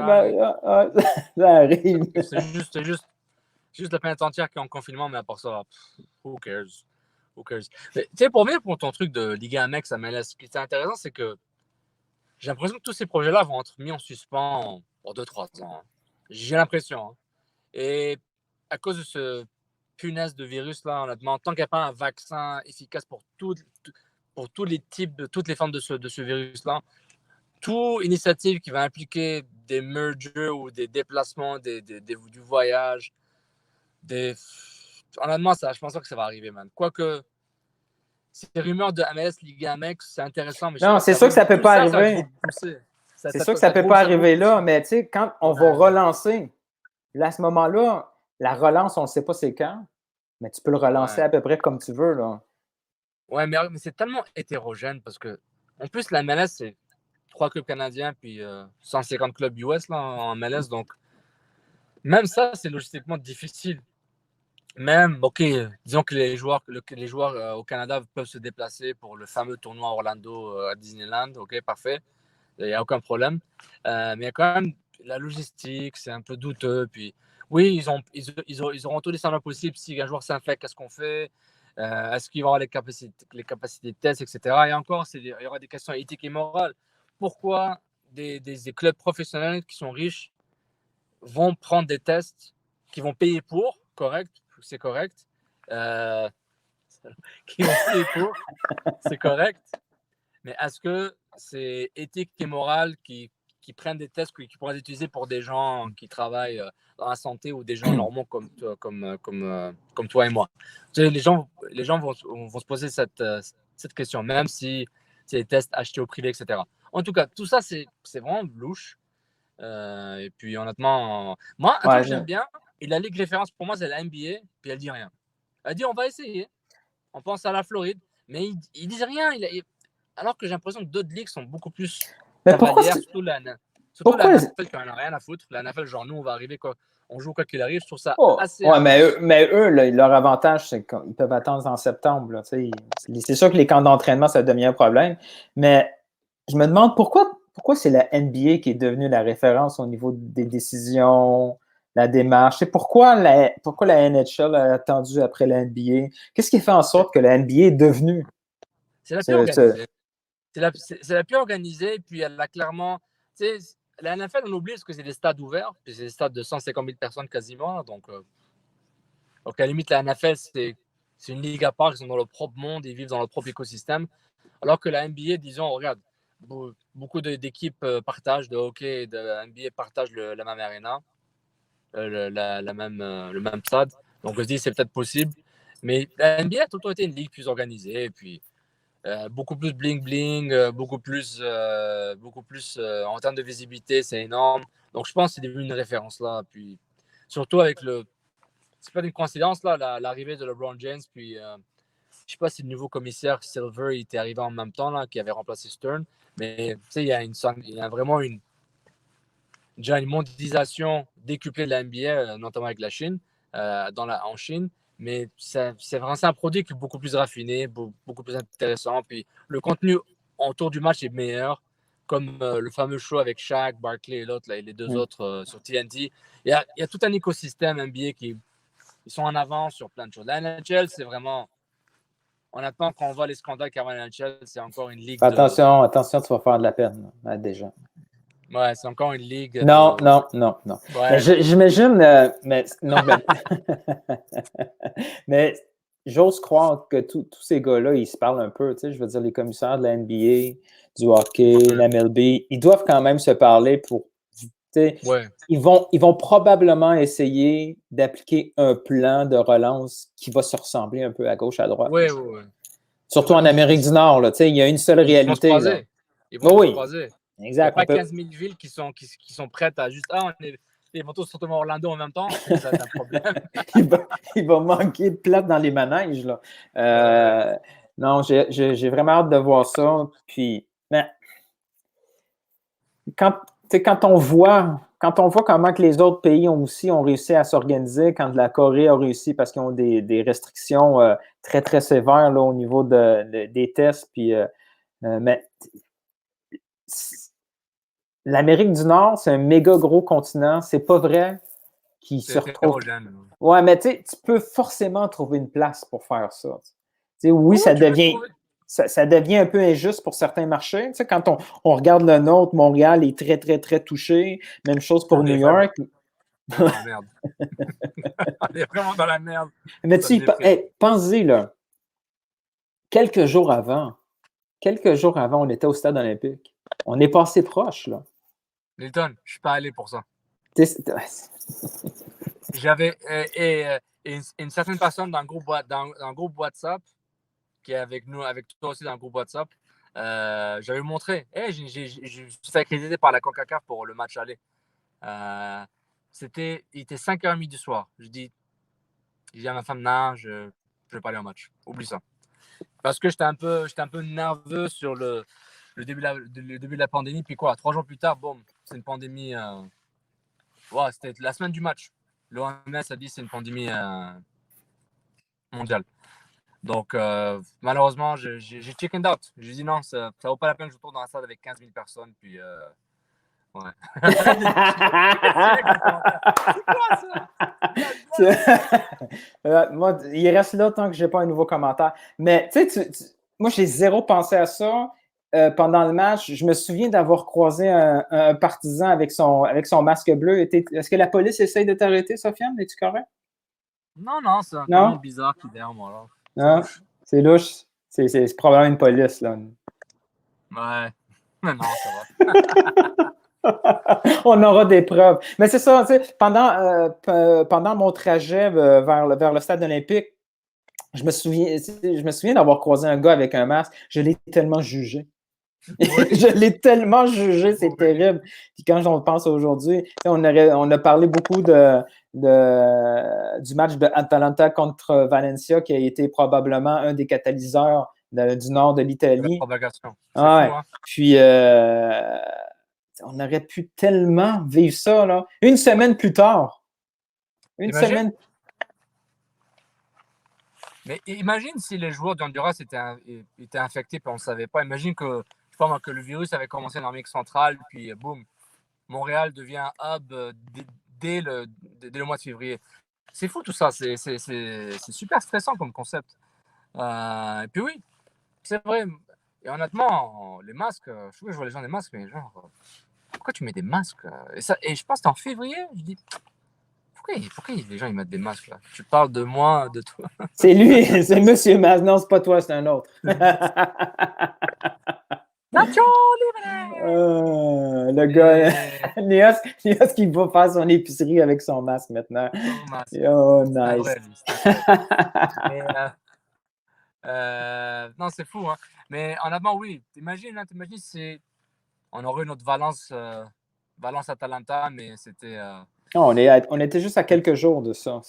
Speaker 1: ça arrive.
Speaker 2: C'est juste la planète entière qui est en confinement, mais à part ça, who cares? Tu sais, pour venir pour ton truc de Liga MX à MLS, ce qui est intéressant, c'est que j'ai l'impression que tous ces projets-là vont être mis en suspens pour 2-3 ans. J'ai l'impression. Hein. Et à cause de ce punaise de virus-là, honnêtement, tant qu'il n'y a pas un vaccin efficace pour tous les types, toutes les formes de ce virus-là, toute initiative qui va impliquer des mergers ou des déplacements, du voyage, honnêtement, je pense pas que ça va arriver, man. Quoique, ces rumeurs de MLS, Liga MX, c'est intéressant. Mais
Speaker 1: non, c'est sûr que ça peut pas arriver. C'est sûr que ça peut pas arriver là, mais tu sais, quand on va relancer, là, à ce moment-là, la relance, on ne sait pas c'est quand, mais tu peux le relancer à peu près comme tu veux, là.
Speaker 2: Ouais, mais c'est tellement hétérogène parce que, en plus, la MLS, c'est 3 clubs canadiens puis 150 clubs US là, en MLS. Donc, même ça, c'est logistiquement difficile. Même, ok, disons que les joueurs au Canada peuvent se déplacer pour le fameux tournoi Orlando à Disneyland. Ok, parfait. Il n'y a aucun problème. Mais il y a quand même la logistique, c'est un peu douteux. Puis, oui, ils auront tous les standards possibles. Si un joueur s'infecte, qu'est-ce qu'on fait? Est-ce qu'il va avoir les capacités de test, etc. Et encore, il y aura des questions éthiques et morales. Pourquoi des clubs professionnels qui sont riches vont prendre des tests, qui vont payer pour, c'est correct, qui vont payer pour, c'est correct, mais est-ce que c'est éthique et moral qui prennent des tests qui pourraient être utilisés pour des gens qui travaillent dans la santé ou des gens normaux comme toi et moi? Tu sais, les gens vont se poser cette question, même si c'est des tests achetés au privé, etc. En tout cas, tout ça, c'est vraiment louche. Et puis, honnêtement, moi, un truc que j'aime bien, et la ligue référence pour moi, c'est la NBA, puis elle dit rien. Elle dit, on va essayer. On pense à la Floride, mais ils disent rien. Alors que j'ai l'impression que d'autres ligues sont beaucoup plus cavalières, surtout la NFL qui en a rien à foutre. La NFL, genre, nous, on va arriver, quoi. On joue quoi qu'il arrive. Je trouve ça assez.
Speaker 1: Ouais, mais eux là, leur avantage, c'est qu'ils peuvent attendre en septembre. Là, c'est sûr que les camps d'entraînement, ça devient un problème. Mais je me demande pourquoi c'est la NBA qui est devenue la référence au niveau des décisions, la démarche. C'est pourquoi la NHL a attendu après la NBA. Qu'est-ce qui fait en sorte que la NBA est devenue?
Speaker 2: C'est la plus organisée. C'est la plus organisée, puis elle a clairement. Tu sais, la NFL, on oublie parce que c'est des stades ouverts, puis c'est des stades de 150 000 personnes quasiment. Donc à la limite, la NFL, c'est une ligue à part, ils sont dans leur propre monde, ils vivent dans leur propre écosystème. Alors que la NBA, disons, regarde, beaucoup d'équipes partagent de hockey et de NBA partagent la même arena, le même stade. Donc on se dit c'est peut-être possible. Mais la NBA a tout le temps été une ligue plus organisée, et puis beaucoup plus bling-bling, beaucoup plus en termes de visibilité, c'est énorme. Donc je pense que c'est devenu une référence là. Puis surtout avec c'est pas une coïncidence là, l'arrivée de LeBron James, puis je sais pas si le nouveau commissaire Silver était arrivé en même temps là, qui avait remplacé Stern, mais tu sais, il y a vraiment une mondialisation décuplée de la NBA, notamment avec la Chine, en Chine. Mais c'est vraiment un produit qui est beaucoup plus raffiné, beaucoup plus intéressant. Puis le contenu autour du match est meilleur, comme le fameux show avec Shaq, Barkley et l'autre, les deux autres sur TNT. Il y a tout un écosystème NBA qui ils sont en avance sur plein de choses. La NHL, c'est vraiment. Honnêtement, quand on voit les scandales qu'il y a à la NHL, c'est encore une ligue.
Speaker 1: Attention, tu vas faire de la peine là, déjà.
Speaker 2: Ouais, c'est encore une ligue.
Speaker 1: Non.
Speaker 2: Ouais.
Speaker 1: J'imagine, mais j'ose croire que tous ces gars-là, ils se parlent un peu. Tu sais, je veux dire, les commissaires de la NBA, du hockey, la MLB, ils doivent quand même se parler pour.
Speaker 2: Ouais.
Speaker 1: Ils vont probablement essayer d'appliquer un plan de relance qui va se ressembler un peu à gauche, à droite.
Speaker 2: Ouais.
Speaker 1: Surtout en Amérique du Nord, là, il y a une seule réalité.
Speaker 2: Ils vont se croiser.
Speaker 1: Exact.
Speaker 2: Il n'y a pas 15 000 villes qui sont prêtes à juste. Ils vont tous retourner à Orlando en même temps. Ça, c'est un problème.
Speaker 1: il va manquer de place dans les manèges. Là. Non, j'ai vraiment hâte de voir ça. Puis, mais, quand on voit comment que les autres pays ont réussi à s'organiser, quand la Corée a réussi parce qu'ils ont des restrictions très, très sévères là, au niveau des tests, puis, mais l'Amérique du Nord, c'est un méga gros continent. C'est pas vrai qu'il se retrouve. Ouais, mais tu peux forcément trouver une place pour faire ça. Oui, ça devient un peu injuste pour certains marchés. Quand on regarde le nôtre, Montréal est très, très, très touché. Même chose pour New York.
Speaker 2: On est dans la merde. On est vraiment dans la merde.
Speaker 1: Mais pensez-y, là. Quelques jours avant, on était au stade olympique. On est passé proche, là.
Speaker 2: Milton, je ne suis pas allé pour ça. J'avais une certaine personne dans le groupe WhatsApp qui est avec nous, avec toi aussi dans le groupe WhatsApp. J'avais montré. Je suis fait accréditer par la CONCACAF pour le match aller. Il était 5h30 du soir. Je dis à ma femme, non, je ne vais pas aller au match. Oublie ça. Parce que j'étais un peu nerveux sur le début de la pandémie. Puis 3 jours plus tard, boum, c'est une pandémie. C'était la semaine du match. L'OMS a dit que c'est une pandémie mondiale. Donc, malheureusement, j'ai chickened out. J'ai dit non, ça ne vaut pas la peine que je retourne dans la salle avec 15 000 personnes. Puis, ouais. C'est quoi ça?
Speaker 1: Moi, il reste là tant que je n'ai pas un nouveau commentaire. Mais tu sais, moi, j'ai zéro pensé à ça pendant le match. Je me souviens d'avoir croisé un partisan avec son masque bleu. Est-ce que la police essaye de t'arrêter, Sofiane? Es-tu correct?
Speaker 2: Non, c'est un
Speaker 1: Non?
Speaker 2: camion bizarre qui est derrière moi. Là.
Speaker 1: Non? C'est louche. C'est probablement une police, là.
Speaker 2: Ouais. Non, ça va.
Speaker 1: On aura des preuves. Mais c'est ça, tu sais, pendant mon trajet vers le stade olympique, je me souviens d'avoir croisé un gars avec un masque. Je l'ai tellement jugé.
Speaker 2: Oui.
Speaker 1: Je l'ai tellement jugé, c'est terrible. Puis quand on pense aujourd'hui, on a parlé beaucoup du match de Atalanta contre Valencia qui a été probablement un des catalyseurs du nord de l'Italie.
Speaker 2: La propagation.
Speaker 1: C'est fou, hein? Puis on aurait pu tellement vivre ça, là. Une semaine plus tard.
Speaker 2: Imagine. Mais imagine si les joueurs d'Honduras étaient infectés et on ne savait pas. Imagine que le virus avait commencé dans l'Amérique centrale, puis boum, Montréal devient un hub dès le mois de février. C'est fou tout ça, c'est super stressant comme concept. Et puis oui, c'est vrai. Et honnêtement, les masques, je vois les gens des masques, mais genre, pourquoi tu mets des masques et je pense que c'est en février, je dis, pourquoi les gens ils mettent des masques là? Tu parles de moi, de toi.
Speaker 1: C'est lui, c'est Monsieur Masque. Non, c'est pas toi, c'est un autre. Le gars, Nias qui va faire son épicerie avec son masque maintenant. Oh, nice.
Speaker 2: Non, c'est fou, hein. Mais en avant, oui. T'imagines si on aurait une autre Valence-Atalanta, mais c'était.
Speaker 1: On était juste à quelques jours de ça.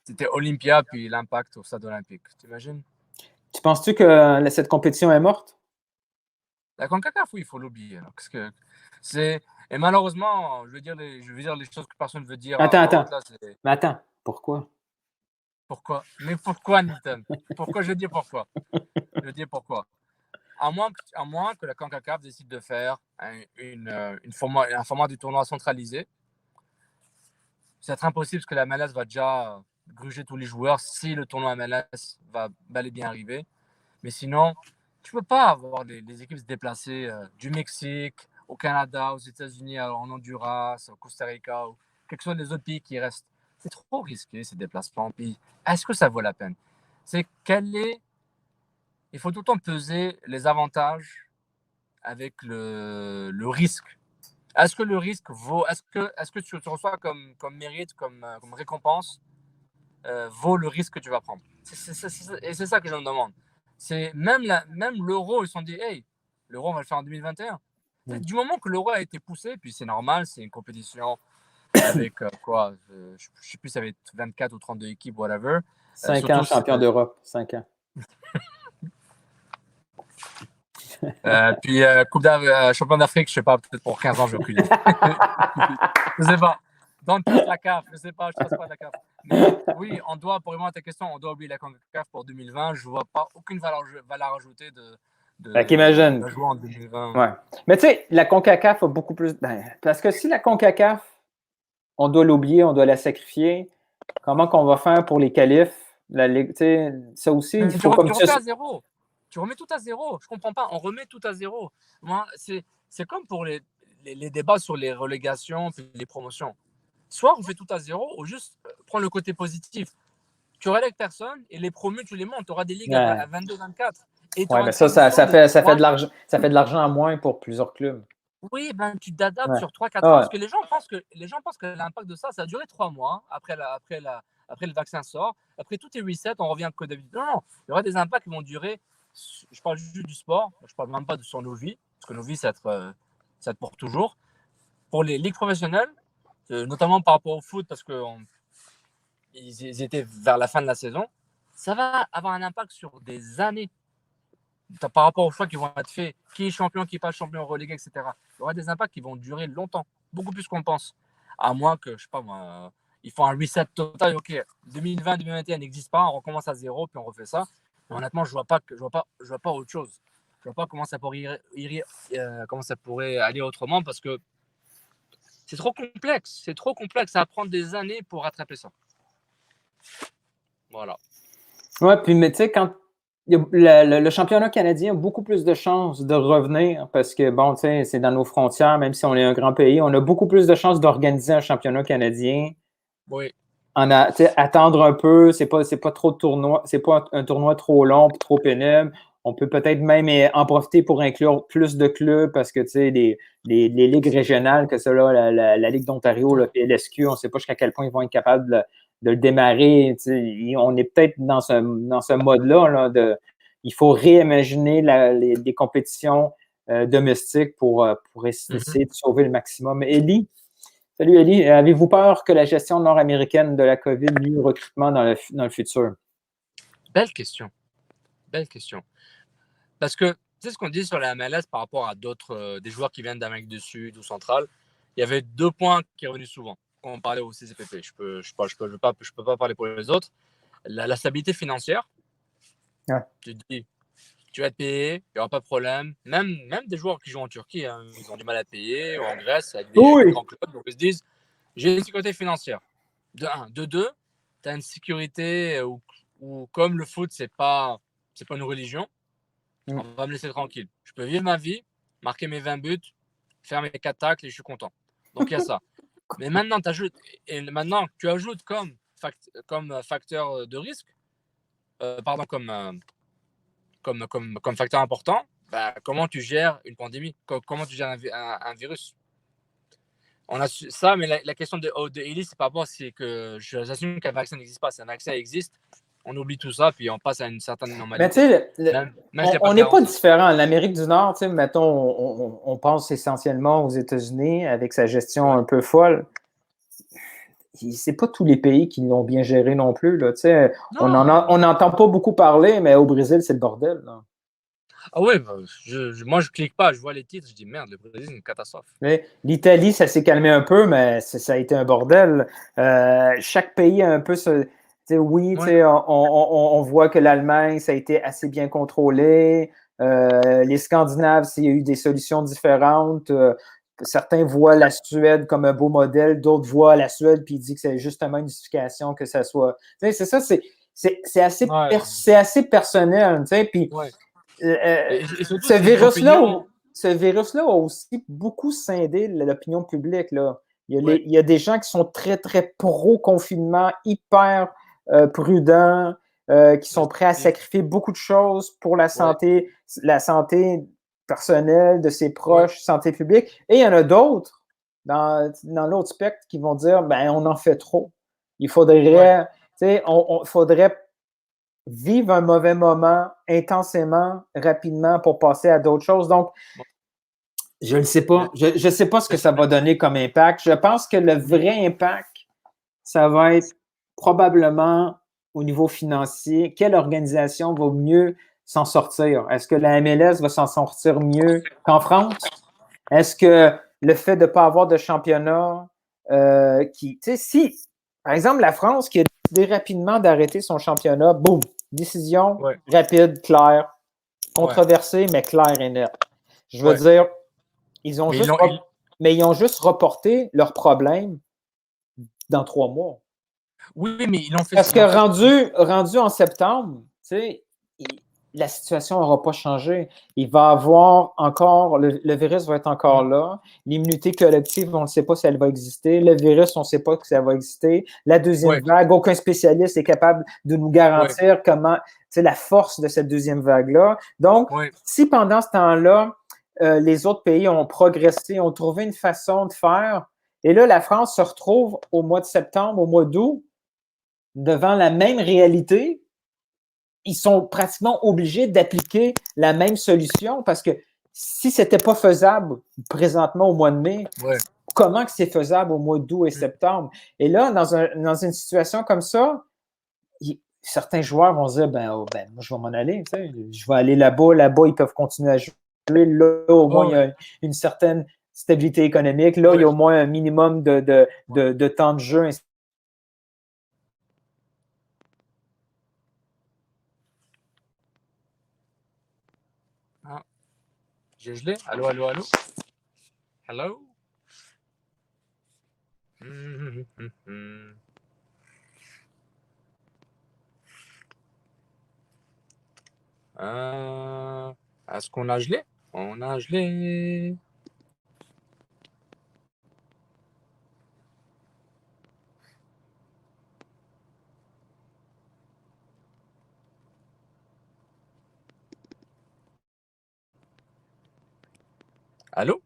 Speaker 2: C'était Olympia, puis l'Impact au stade olympique. T'imagines?
Speaker 1: Tu penses-tu que cette compétition est morte?
Speaker 2: La CONCACAF, oui, il faut l'oublier. Parce que et malheureusement, je veux dire les choses que personne ne veut dire.
Speaker 1: Attends. Mais attends, pourquoi?
Speaker 2: Pourquoi? Mais pourquoi, Newton? Pourquoi? Je veux dire pourquoi. À moins que la CONCACAF décide de faire un format du tournoi centralisé. C'est impossible parce que la MLS va déjà gruger tous les joueurs si le tournoi MLS va bel et bien arriver. Mais sinon, tu ne peux pas avoir les équipes se déplacer du Mexique au Canada, aux États-Unis, en Honduras, au Costa Rica, ou quels que soient les autres pays qui restent. C'est trop risqué ces déplacements. Puis, est-ce que ça vaut la peine? Il faut tout le temps peser les avantages avec le risque. Est-ce que le risque vaut, est-ce que tu reçois comme mérite, comme récompense, vaut le risque que tu vas prendre? Et c'est ça que je me demande. C'est même l'euro, ils se sont dit, hey, l'euro, on va le faire en 2021. Du moment que l'euro a été poussé, puis c'est normal, c'est une compétition avec quoi, je ne sais plus, ça va être 24 ou 32 équipes, whatever.
Speaker 1: 5 ans champion d'Europe, 5 ans.
Speaker 2: Puis champion d'Afrique, je sais pas, peut-être pour 15 ans, j'ai aucune idée. Je sais pas. Don't trust la CAF, je sais pas, je trust pas la CAF. Mais oui, pour répondre à ta question, on doit oublier la CAF pour 2020. Je vois pas aucune valeur ajoutée de jouer en 2020.
Speaker 1: Ouais. Mais tu sais, la CONCACAF a beaucoup plus. Parce que si la CONCACAF, on doit l'oublier, on doit la sacrifier, comment qu'on va faire pour les qualifs? La Ligue, ça aussi, il faut comme
Speaker 2: ça. Tu remets tout à zéro. Je comprends pas. On remet tout à zéro. Moi, c'est comme pour les débats sur les relégations et les promotions. Soit on fait tout à zéro, ou juste prends le côté positif. Tu relègues personne et les promus, tu les montes. Tu auras des ligues à 22-24.
Speaker 1: Oui, mais ça fait de l'argent à moins pour plusieurs clubs.
Speaker 2: Oui, tu t'adaptes sur 3-4 ans. Parce que les gens pensent que l'impact de ça a duré 3 mois après le vaccin sort. Après tout est reset, on revient comme d'habitude. Non, il y aura des impacts qui vont durer. Je parle juste du sport, je ne parle même pas sur nos vies, parce que nos vies, ça va être pour toujours. Pour les ligues professionnelles, notamment par rapport au foot, parce qu'ils étaient vers la fin de la saison, ça va avoir un impact sur des années. Par rapport aux choix qui vont être faits, qui est champion, qui n'est pas champion, relégué, etc. Il y aura des impacts qui vont durer longtemps, beaucoup plus qu'on pense. À moins que, je sais pas moi, il faut un reset total. Ok, 2020-2021 n'existe pas, on recommence à zéro, puis on refait ça. Mais honnêtement, je vois pas autre chose. Je vois pas comment ça pourrait aller autrement, parce que c'est trop complexe. C'est trop complexe. Ça va prendre des années pour rattraper ça. Voilà.
Speaker 1: Ouais, puis mais tu sais, quand le championnat canadien a beaucoup plus de chances de revenir parce que, bon, tu sais, c'est dans nos frontières, même si on est un grand pays, on a beaucoup plus de chances d'organiser un championnat canadien.
Speaker 2: Oui.
Speaker 1: Attendre un peu, c'est pas trop de tournois, c'est pas un tournoi trop long, trop pénible. On peut peut-être même en profiter pour inclure plus de clubs parce que, tu sais, les ligues régionales, que cela, la Ligue d'Ontario, le PLSQ, on ne sait pas jusqu'à quel point ils vont être capables de le démarrer. On est peut-être dans ce mode-là, là, il faut réimaginer les compétitions domestiques pour essayer de sauver le maximum. Salut Elie, avez-vous peur que la gestion nord-américaine de la COVID nuise au recrutement dans le futur?
Speaker 2: Belle question. Belle question. Parce que, tu sais ce qu'on dit sur la MLS par rapport à d'autres, des joueurs qui viennent d'Amérique du Sud ou centrale, il y avait 2 points qui revenaient souvent quand on parlait au CCPP. Je peux pas parler pour les autres. La stabilité financière.
Speaker 1: Ouais.
Speaker 2: Tu te dis, tu vas être payé, il n'y aura pas de problème. Même des joueurs qui jouent en Turquie, hein, ils ont du mal à payer, ou en Grèce, avec des grands clubs. Donc ils se disent, j'ai une sécurité financière. De 1. De 2, tu as une sécurité où, comme le foot, c'est pas une religion, on va me laisser tranquille. Je peux vivre ma vie, marquer mes 20 buts, faire mes 4 tacles et je suis content. Donc il y a ça. Mais maintenant, tu ajoutes comme facteur de risque, comme facteur important, comment tu gères une pandémie, comment tu gères un virus. On a ça, mais la question de Ellie, c'est pas bon, c'est que j'assume qu'un vaccin n'existe pas. Si un vaccin existe, on oublie tout ça, puis on passe à une certaine normalité.
Speaker 1: Mais tu sais, on n'est pas différent. L'Amérique du Nord, tu sais, mettons, on pense essentiellement aux États-Unis avec sa gestion un peu folle. C'est pas tous les pays qui l'ont bien géré non plus. Là, tu sais, on n'entend pas beaucoup parler, mais au Brésil, c'est le bordel. Là.
Speaker 2: Ah oui, moi je clique pas, je vois les titres, je dis merde, le Brésil, c'est une catastrophe.
Speaker 1: L'Italie, ça s'est calmé un peu, mais ça a été un bordel. Chaque pays a un peu ce. Oui, on voit que l'Allemagne, ça a été assez bien contrôlé. Les Scandinaves, il y a eu des solutions différentes. Certains voient la Suède comme un beau modèle, d'autres voient la Suède puis ils disent que c'est justement une justification que ça soit. C'est ça, c'est assez personnel. Puis ce virus-là a aussi beaucoup scindé l'opinion publique. Là. Il y a des gens qui sont très, très pro-confinement, hyper prudents, qui sont prêts à sacrifier beaucoup de choses pour la santé personnelle de ses proches, santé publique. Et il y en a d'autres dans l'autre spectre qui vont dire on en fait trop. Il faudrait, faudrait vivre un mauvais moment intensément, rapidement pour passer à d'autres choses. Donc, je ne sais pas. Je ne sais pas ce que ça va donner comme impact. Je pense que le vrai impact, ça va être probablement au niveau financier. Quelle organisation va mieux s'en sortir? Est-ce que la MLS va s'en sortir mieux qu'en France? Est-ce que le fait de ne pas avoir de championnat si, par exemple, la France qui a décidé rapidement d'arrêter son championnat, boum, décision rapide, claire, controversée, mais claire et nette. Je veux dire, ils ont juste reporté leurs problèmes dans 3 mois.
Speaker 2: Oui, mais ils l'ont fait.
Speaker 1: Parce que rendu en septembre, tu sais, la situation n'aura pas changé. Il va avoir encore, le virus va être encore là. L'immunité collective, on ne sait pas si elle va exister. Le virus, on ne sait pas si ça va exister. La deuxième vague, aucun spécialiste est capable de nous garantir la force de cette deuxième vague-là. Donc, si pendant ce temps-là, les autres pays ont progressé, ont trouvé une façon de faire, et là, la France se retrouve au mois de septembre, au mois d'août, devant la même réalité, ils sont pratiquement obligés d'appliquer la même solution parce que si ce n'était pas faisable présentement au mois de mai, comment que c'est faisable au mois d'août et septembre? Et là, dans une situation comme ça, certains joueurs vont se dire moi, je vais m'en aller, je vais aller là-bas, ils peuvent continuer à jouer. Là, au moins, il y a une certaine stabilité économique. Là, il y a au moins un minimum de temps de jeu.
Speaker 2: J'ai gelé. Allô, allô, allô? Hello? Est-ce qu'on a gelé? On a gelé. Allô?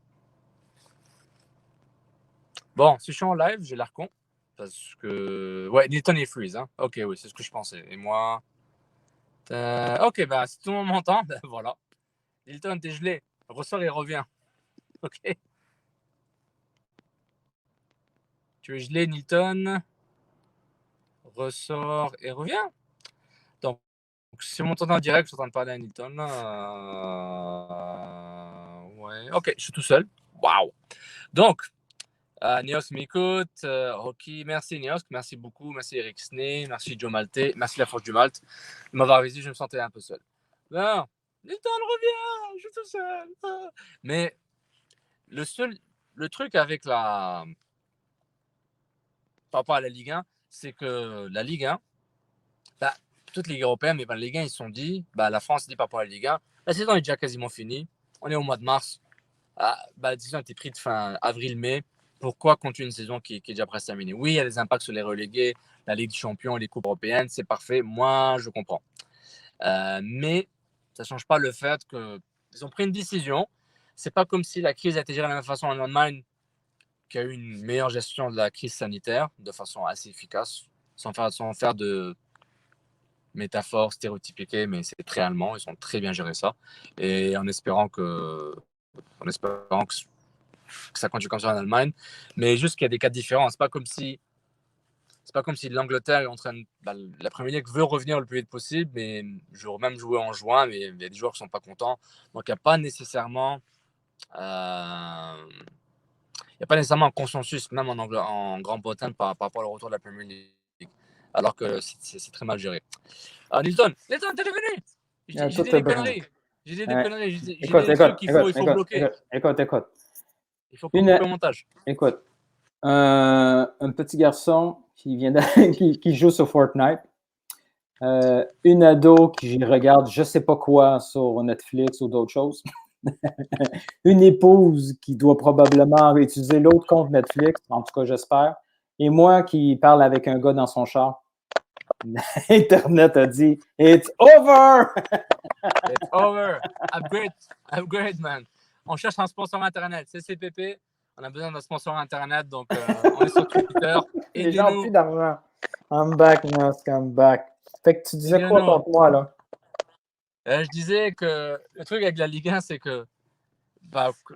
Speaker 2: Bon, si je suis en live, j'ai l'air con. Parce que. Ouais, Nilton est freeze. Hein? Ok, oui, c'est ce que je pensais. Et moi. Ok, bah, si tout le monde m'entend, ben voilà. Nilton, t'es gelé. Ressort et reviens. Ok. Tu es gelé, Nilton. Ressort et reviens. Donc, si vous m'entendez en direct, je suis en train de parler à Nilton. Ouais. Ok, je suis tout seul. Waouh. Donc, Nios m'écoute. Ok, merci Nios, merci beaucoup. Merci Eric Snee, merci Joe Maltais, merci La Force du Malte. De m'avoir visité, je me sentais un peu seul. Non, Nilton, reviens, je suis tout seul. Mais le truc avec par rapport à la Ligue 1, c'est que la Ligue 1, bah, toutes les Ligues européennes, mais la Ligue 1, ils se sont dit, la France dit par rapport à la Ligue 1, la saison est déjà quasiment finie. On est au mois de mars. La décision a été prise fin avril-mai. Pourquoi continuer une saison qui est déjà presque terminée? Oui, il y a des impacts sur les relégués, la Ligue des Champions, les coupes européennes, c'est parfait. Moi, je comprends. Mais ça ne change pas le fait qu'ils ont pris une décision. C'est pas comme si la crise a été gérée de la même façon en Allemagne, qui a eu une meilleure gestion de la crise sanitaire de façon assez efficace, sans faire de métaphores stéréotypiquées, mais c'est très allemand. Ils ont très bien géré ça. Et en espérant que ça continue comme ça en Allemagne, mais juste qu'il y a des cas différents. C'est pas comme si l'Angleterre est en train de, la Premier League veut revenir le plus vite possible, mais même jouer en juin, mais il y a des joueurs qui sont pas contents. Donc il n'y a pas nécessairement un consensus même en Grande-Bretagne par rapport au retour de la Premier League, alors que c'est très mal géré. Nilton, t'es revenu. J'ai dit des conneries. J'ai dit des conneries. J'ai dit des trucs qu'il faut bloquer.
Speaker 1: Écoute.
Speaker 2: Il faut pas couper au montage.
Speaker 1: Écoute, un petit garçon qui joue sur Fortnite, une ado qui regarde je sais pas quoi sur Netflix ou d'autres choses, une épouse qui doit probablement utiliser l'autre compte Netflix, en tout cas j'espère, et moi qui parle avec un gars dans son char. Internet a dit « It's over! »
Speaker 2: It's over. Upgrade, man. On cherche un sponsor Internet. CCPP, on a besoin d'un sponsor Internet, donc on est sur Twitter.
Speaker 1: Les gens n'ont plus d'argent. I'm back, Musk, I'm back. Fait que tu disais quoi contre moi, là?
Speaker 2: Je disais que le truc avec la Ligue 1, c'est que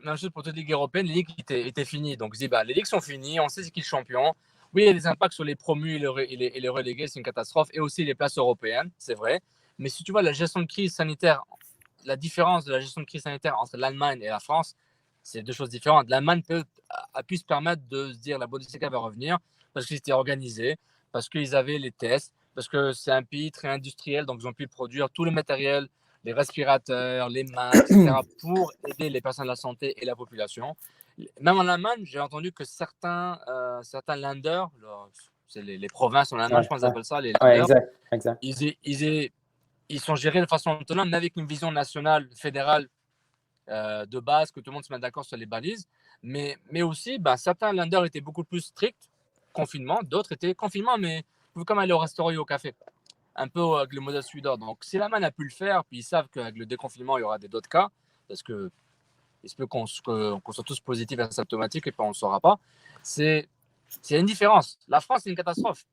Speaker 2: même chose pour toutes les ligues européennes, les ligues étaient finies. Donc, je dis, les ligues sont finies, on sait c'est qui le champion. Oui, il y a des impacts sur les promus et les relégués, c'est une catastrophe. Et aussi les places européennes, c'est vrai. Mais si tu vois la gestion de crise sanitaire, la différence de la gestion de crise sanitaire entre l'Allemagne et la France, c'est deux choses différentes. L'Allemagne a pu se permettre de se dire la Bundesliga va revenir parce qu'ils étaient organisés, parce qu'ils avaient les tests, parce que c'est un pays très industriel, donc ils ont pu produire tout le matériel, les respirateurs, les masques, etc., pour aider les personnes de la santé et la population. Même en Allemagne, j'ai entendu que certains Länder, c'est les provinces en Allemagne, je pense qu'ils appellent ça les Länder,
Speaker 1: exact.
Speaker 2: Ils sont gérés de façon autonome, mais avec une vision nationale, fédérale de base, que tout le monde se mette d'accord sur les balises. Mais aussi, certains Länder étaient beaucoup plus stricts, confinement, d'autres étaient confinement, mais vous comme aller au restaurant et au café, un peu avec le modèle suédois. Donc, si l'Allemagne a pu le faire, puis ils savent qu'avec le déconfinement, il y aura d'autres cas, parce que il se peut qu'on soit tous positifs et asymptomatiques et puis on ne le saura pas. C'est une différence. La France, c'est une catastrophe.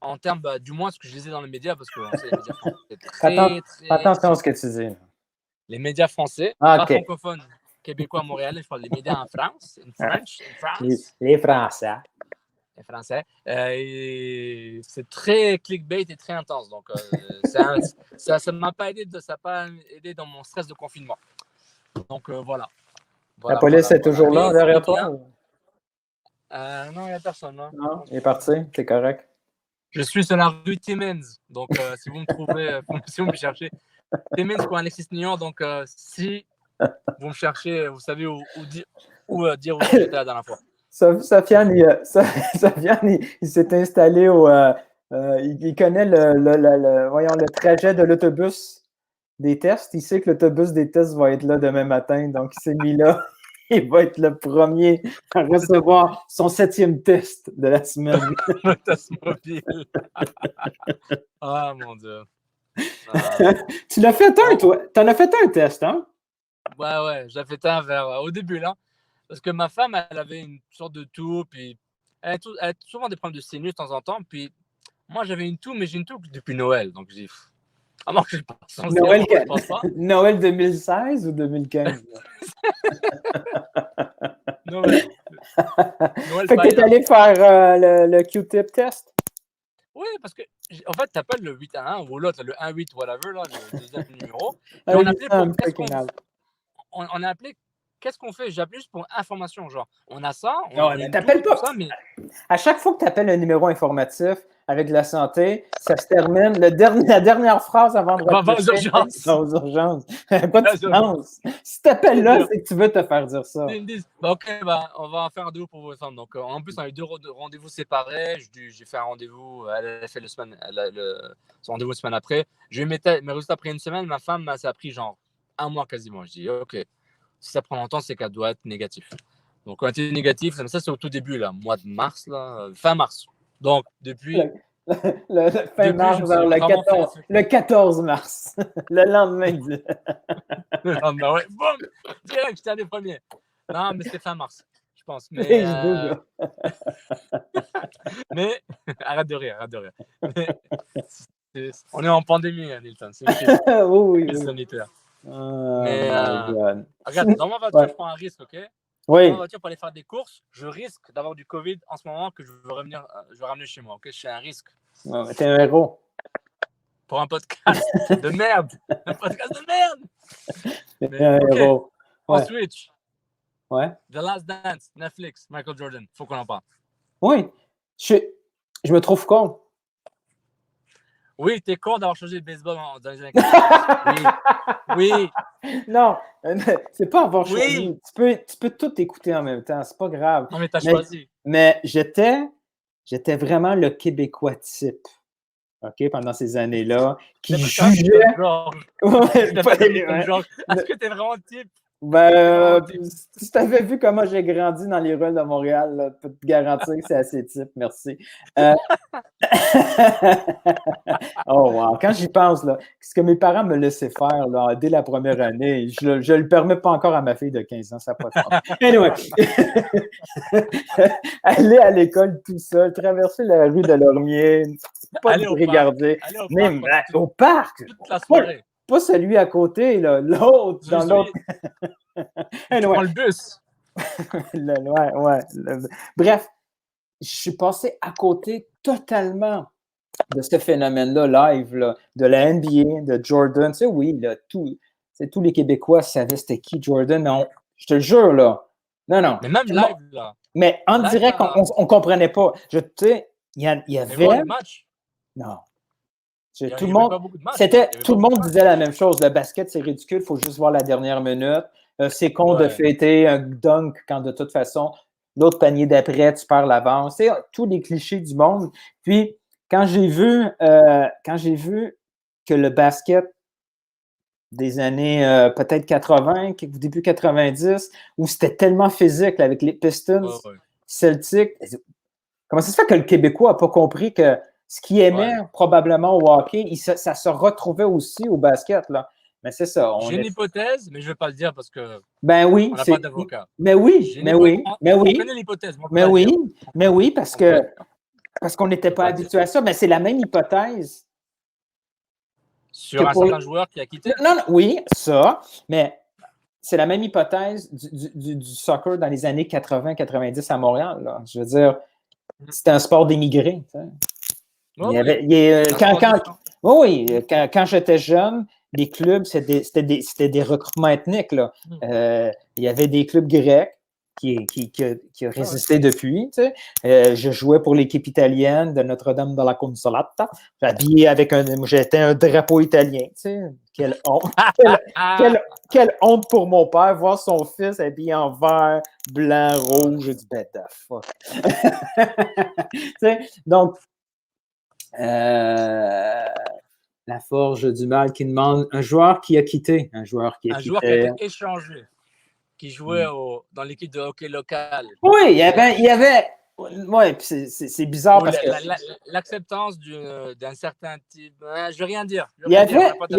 Speaker 2: En termes, du moins, ce que je lisais dans les médias, parce que sait, les médias français,
Speaker 1: attention à ce que tu dis.
Speaker 2: Les médias français, pas francophones, québécois, montréalais, je parle des médias en France, in France.
Speaker 1: Les Français.
Speaker 2: Les Français. C'est très clickbait et très intense. Donc, ça ne m'a pas aidé, dans mon stress de confinement. Donc, voilà.
Speaker 1: La police est toujours là derrière toi?
Speaker 2: Non, il n'y a personne.
Speaker 1: Non, il est parti, c'est correct.
Speaker 2: Je suis sur la rue Timmins. Donc, si vous me trouvez, si vous me cherchez, Timmins pour Alexis Nyon. Donc, si vous me cherchez, vous savez où dire où j'étais la dernière fois.
Speaker 1: Sofiane, il s'est installé il connaît le trajet de l'autobus des tests. Il sait que l'autobus des tests va être là demain matin, donc il s'est mis là. Il va être le premier à recevoir son 7e test de la semaine.
Speaker 2: Le test mobile. Ah, mon Dieu.
Speaker 1: Tu l'as fait un, toi? T'en as fait un test, hein?
Speaker 2: Ouais, j'ai fait un au début, là. Parce que ma femme, elle avait une sorte de toux, puis elle a souvent des problèmes de sinus de temps en temps, puis moi, j'avais une toux, mais j'ai une toux depuis Noël, donc j'ai dit, à moins que je passe en zéro, je pense pas.
Speaker 1: Noël 2016 ou 2015?
Speaker 2: Noël.
Speaker 1: Fait que t'es allé faire le Q-tip test?
Speaker 2: Oui, parce que, en fait, t'appelles le 811 ou l'autre, le 18 whatever, là, le deuxième numéro. Puis on appelait pour on a appelé qu'est-ce qu'on fait? J'ai appelé juste pour information, genre, on a ça, on a une
Speaker 1: t'appelles pas.
Speaker 2: Ça, mais...
Speaker 1: À chaque fois que tu appelles un numéro informatif avec de la santé, ça se termine. La dernière phrase avant de
Speaker 2: raccrocher,
Speaker 1: aux urgences. Quoi tu penses? Si tu appelles là, c'est que tu veux te faire dire ça.
Speaker 2: Ils me disent, OK, on va en faire un rendez-vous pour vos femmes. Donc, en plus, on a eu 2 rendez-vous séparés. J'ai fait un rendez-vous, elle a fait son rendez-vous une semaine après. J'ai eu mes résultats après une semaine. Ma femme, ça a pris genre 1 mois quasiment. Je dis, OK, si ça prend longtemps, c'est qu'elle doit être négatif. Donc, on a été négatif. Ça, c'est au tout début, là, mois de mars, là, fin mars. Donc, depuis.
Speaker 1: Le fin mars, vers le 14 mars. Le lendemain.
Speaker 2: Le lendemain, ouais. Boum! Direct, j'étais un des premiers. Non, mais c'était fin mars, je pense. Mais, mais arrête de rire. Mais, on est en pandémie, Nilton. C'est
Speaker 1: oui.
Speaker 2: sanitaire.
Speaker 1: Mais
Speaker 2: regarde, dans ma voiture, je prends un risque, OK?
Speaker 1: Oui.
Speaker 2: Dans ma voiture, pour aller faire des courses, je risque d'avoir du Covid en ce moment que je veux ramener chez moi, OK? C'est un risque.
Speaker 1: Ouais, t'es un héros.
Speaker 2: Pour un podcast de merde. Un podcast de merde.
Speaker 1: T'es un héros.
Speaker 2: On switch.
Speaker 1: Ouais.
Speaker 2: The Last Dance, Netflix, Michael Jordan. Faut qu'on en parle.
Speaker 1: Oui. Je me trouve con.
Speaker 2: Oui, t'es con d'avoir changé de baseball dans les années 80. Oui.
Speaker 1: Non, c'est pas avoir choisi. Tu peux tout écouter en même temps, c'est pas grave.
Speaker 2: Non, mais t'as choisi.
Speaker 1: Mais j'étais vraiment le Québécois type, OK, pendant ces années-là, qui jugeait...
Speaker 2: Est-ce que t'es vraiment type?
Speaker 1: Si tu avais vu comment j'ai grandi dans les rues de Montréal, là, je peux te garantir que c'est assez type, merci. Oh wow, quand j'y pense, là, ce que mes parents me laissaient faire là, dès la première année, je ne le permets pas encore à ma fille de 15 ans, ça n'a pas de sens. Anyway, aller à l'école tout seul, traverser la rue de Lormier, pas te regarder, même au parc,
Speaker 2: toute la soirée.
Speaker 1: Pas celui à côté, l'autre, dans l'autre.
Speaker 2: Tu prends le bus.
Speaker 1: Bref, je suis passé à côté totalement de ce phénomène-là live, là, de la NBA, de Jordan. Tu sais, oui, là, tous les Québécois savaient c'était qui Jordan, mais je te le jure, là. Non.
Speaker 2: Mais même live, là.
Speaker 1: Mais en direct, on ne comprenait pas. Tu sais, il y avait...
Speaker 2: Mais les matchs.
Speaker 1: Non.
Speaker 2: Tout le
Speaker 1: monde disait la même chose. Le basket, c'est ridicule, il faut juste voir la dernière minute. C'est con de fêter un dunk quand de toute façon, l'autre panier d'après, tu perds l'avance. C'est tous les clichés du monde. Puis, quand j'ai vu que le basket des années peut-être 80, début 90, où c'était tellement physique là, avec les Pistons, Celtics, comment ça se fait que le Québécois n'a pas compris que ce qu'il aimait probablement au hockey, ça se retrouvait aussi au basket, là. Mais c'est ça.
Speaker 2: J'ai une hypothèse, mais je ne vais pas le dire parce que
Speaker 1: ben oui,
Speaker 2: on n'a pas d'avocat.
Speaker 1: Mais oui.
Speaker 2: On connaît l'hypothèse.
Speaker 1: Mais oui, parce qu'on n'était pas habitué à ça. Mais c'est la même hypothèse.
Speaker 2: Sur un certain joueur qui a quitté?
Speaker 1: Non, oui, ça. Mais c'est la même hypothèse du soccer dans les années 80-90 à Montréal, là. Je veux dire, c'était un sport d'émigrés. Quand j'étais jeune, les clubs, c'était des recrutements ethniques. Là. Il y avait des clubs grecs qui ont résisté depuis. Tu sais. Je jouais pour l'équipe italienne de Notre-Dame de la Consolata. Habillé avec j'étais un drapeau italien. Tu sais. Quelle honte. Quelle honte pour mon père, voir son fils habillé en vert, blanc, rouge. Je dis, ben, the fuck. Tu sais, donc, La Forge du Mal qui demande un joueur qui a quitté. Un joueur qui a
Speaker 2: Un joueur qui a
Speaker 1: quitté.
Speaker 2: été échangé, qui jouait dans l'équipe de hockey locale.
Speaker 1: Oui, il y avait. Ouais, c'est bizarre parce que.
Speaker 2: L'acceptance d'un certain type. Je vais rien dire.
Speaker 1: Il y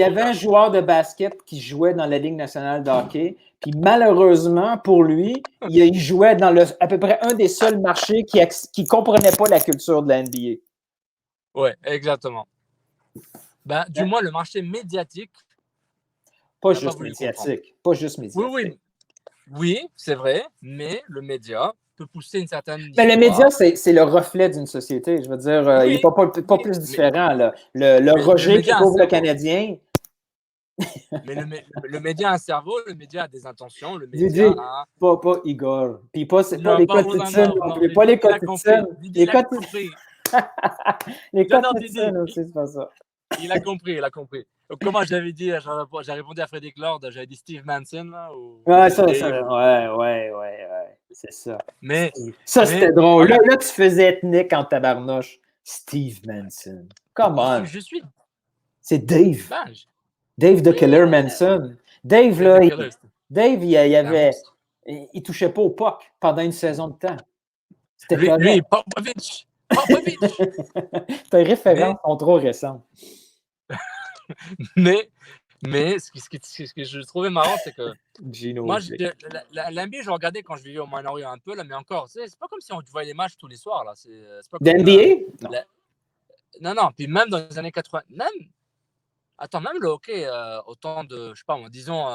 Speaker 1: avait un joueur de basket qui jouait dans la Ligue nationale de hockey, puis malheureusement pour lui, il jouait dans à peu près un des seuls marchés qui ne comprenait pas la culture de la NBA.
Speaker 2: Oui, exactement. Du moins, le marché médiatique.
Speaker 1: Pas juste médiatique. Pas juste médiatique.
Speaker 2: Oui, c'est vrai, mais le média peut pousser une certaine
Speaker 1: histoire. Mais le média, c'est le reflet d'une société. Je veux dire, il n'est pas plus différent. Là. Le Roger qui couvre le Canadien.
Speaker 2: Mais le média a un cerveau, le média a des intentions, le média a...
Speaker 1: Pas Igor. Puis pas les Cotitines non plus. Pas les Cotitines. Les Cotitines. Les Cotitines aussi, c'est pas ça.
Speaker 2: Il a compris. Comment j'avais dit, j'ai répondu à Frédéric Lord, j'avais dit Steve Manson. Là,
Speaker 1: ouais, c'est ça.
Speaker 2: Mais
Speaker 1: c'était drôle. Là, tu faisais ethnique en tabarnouche. Steve Manson. Come on. C'est Dave. Dave the Killer Manson. Dave, là, il touchait pas au puck pendant une saison de temps.
Speaker 2: C'était lui, Popovich.
Speaker 1: Tes références sont trop récentes.
Speaker 2: mais ce que je trouvais marrant, c'est que moi, l'NBA, je regardais quand je vivais au Moyen-Orient un peu, là, mais encore, c'est pas comme si on voyait les matchs tous les soirs. Là.
Speaker 1: D'NBA?
Speaker 2: Non. Puis même dans les années 80, même le hockey, autant de, je sais pas, disons,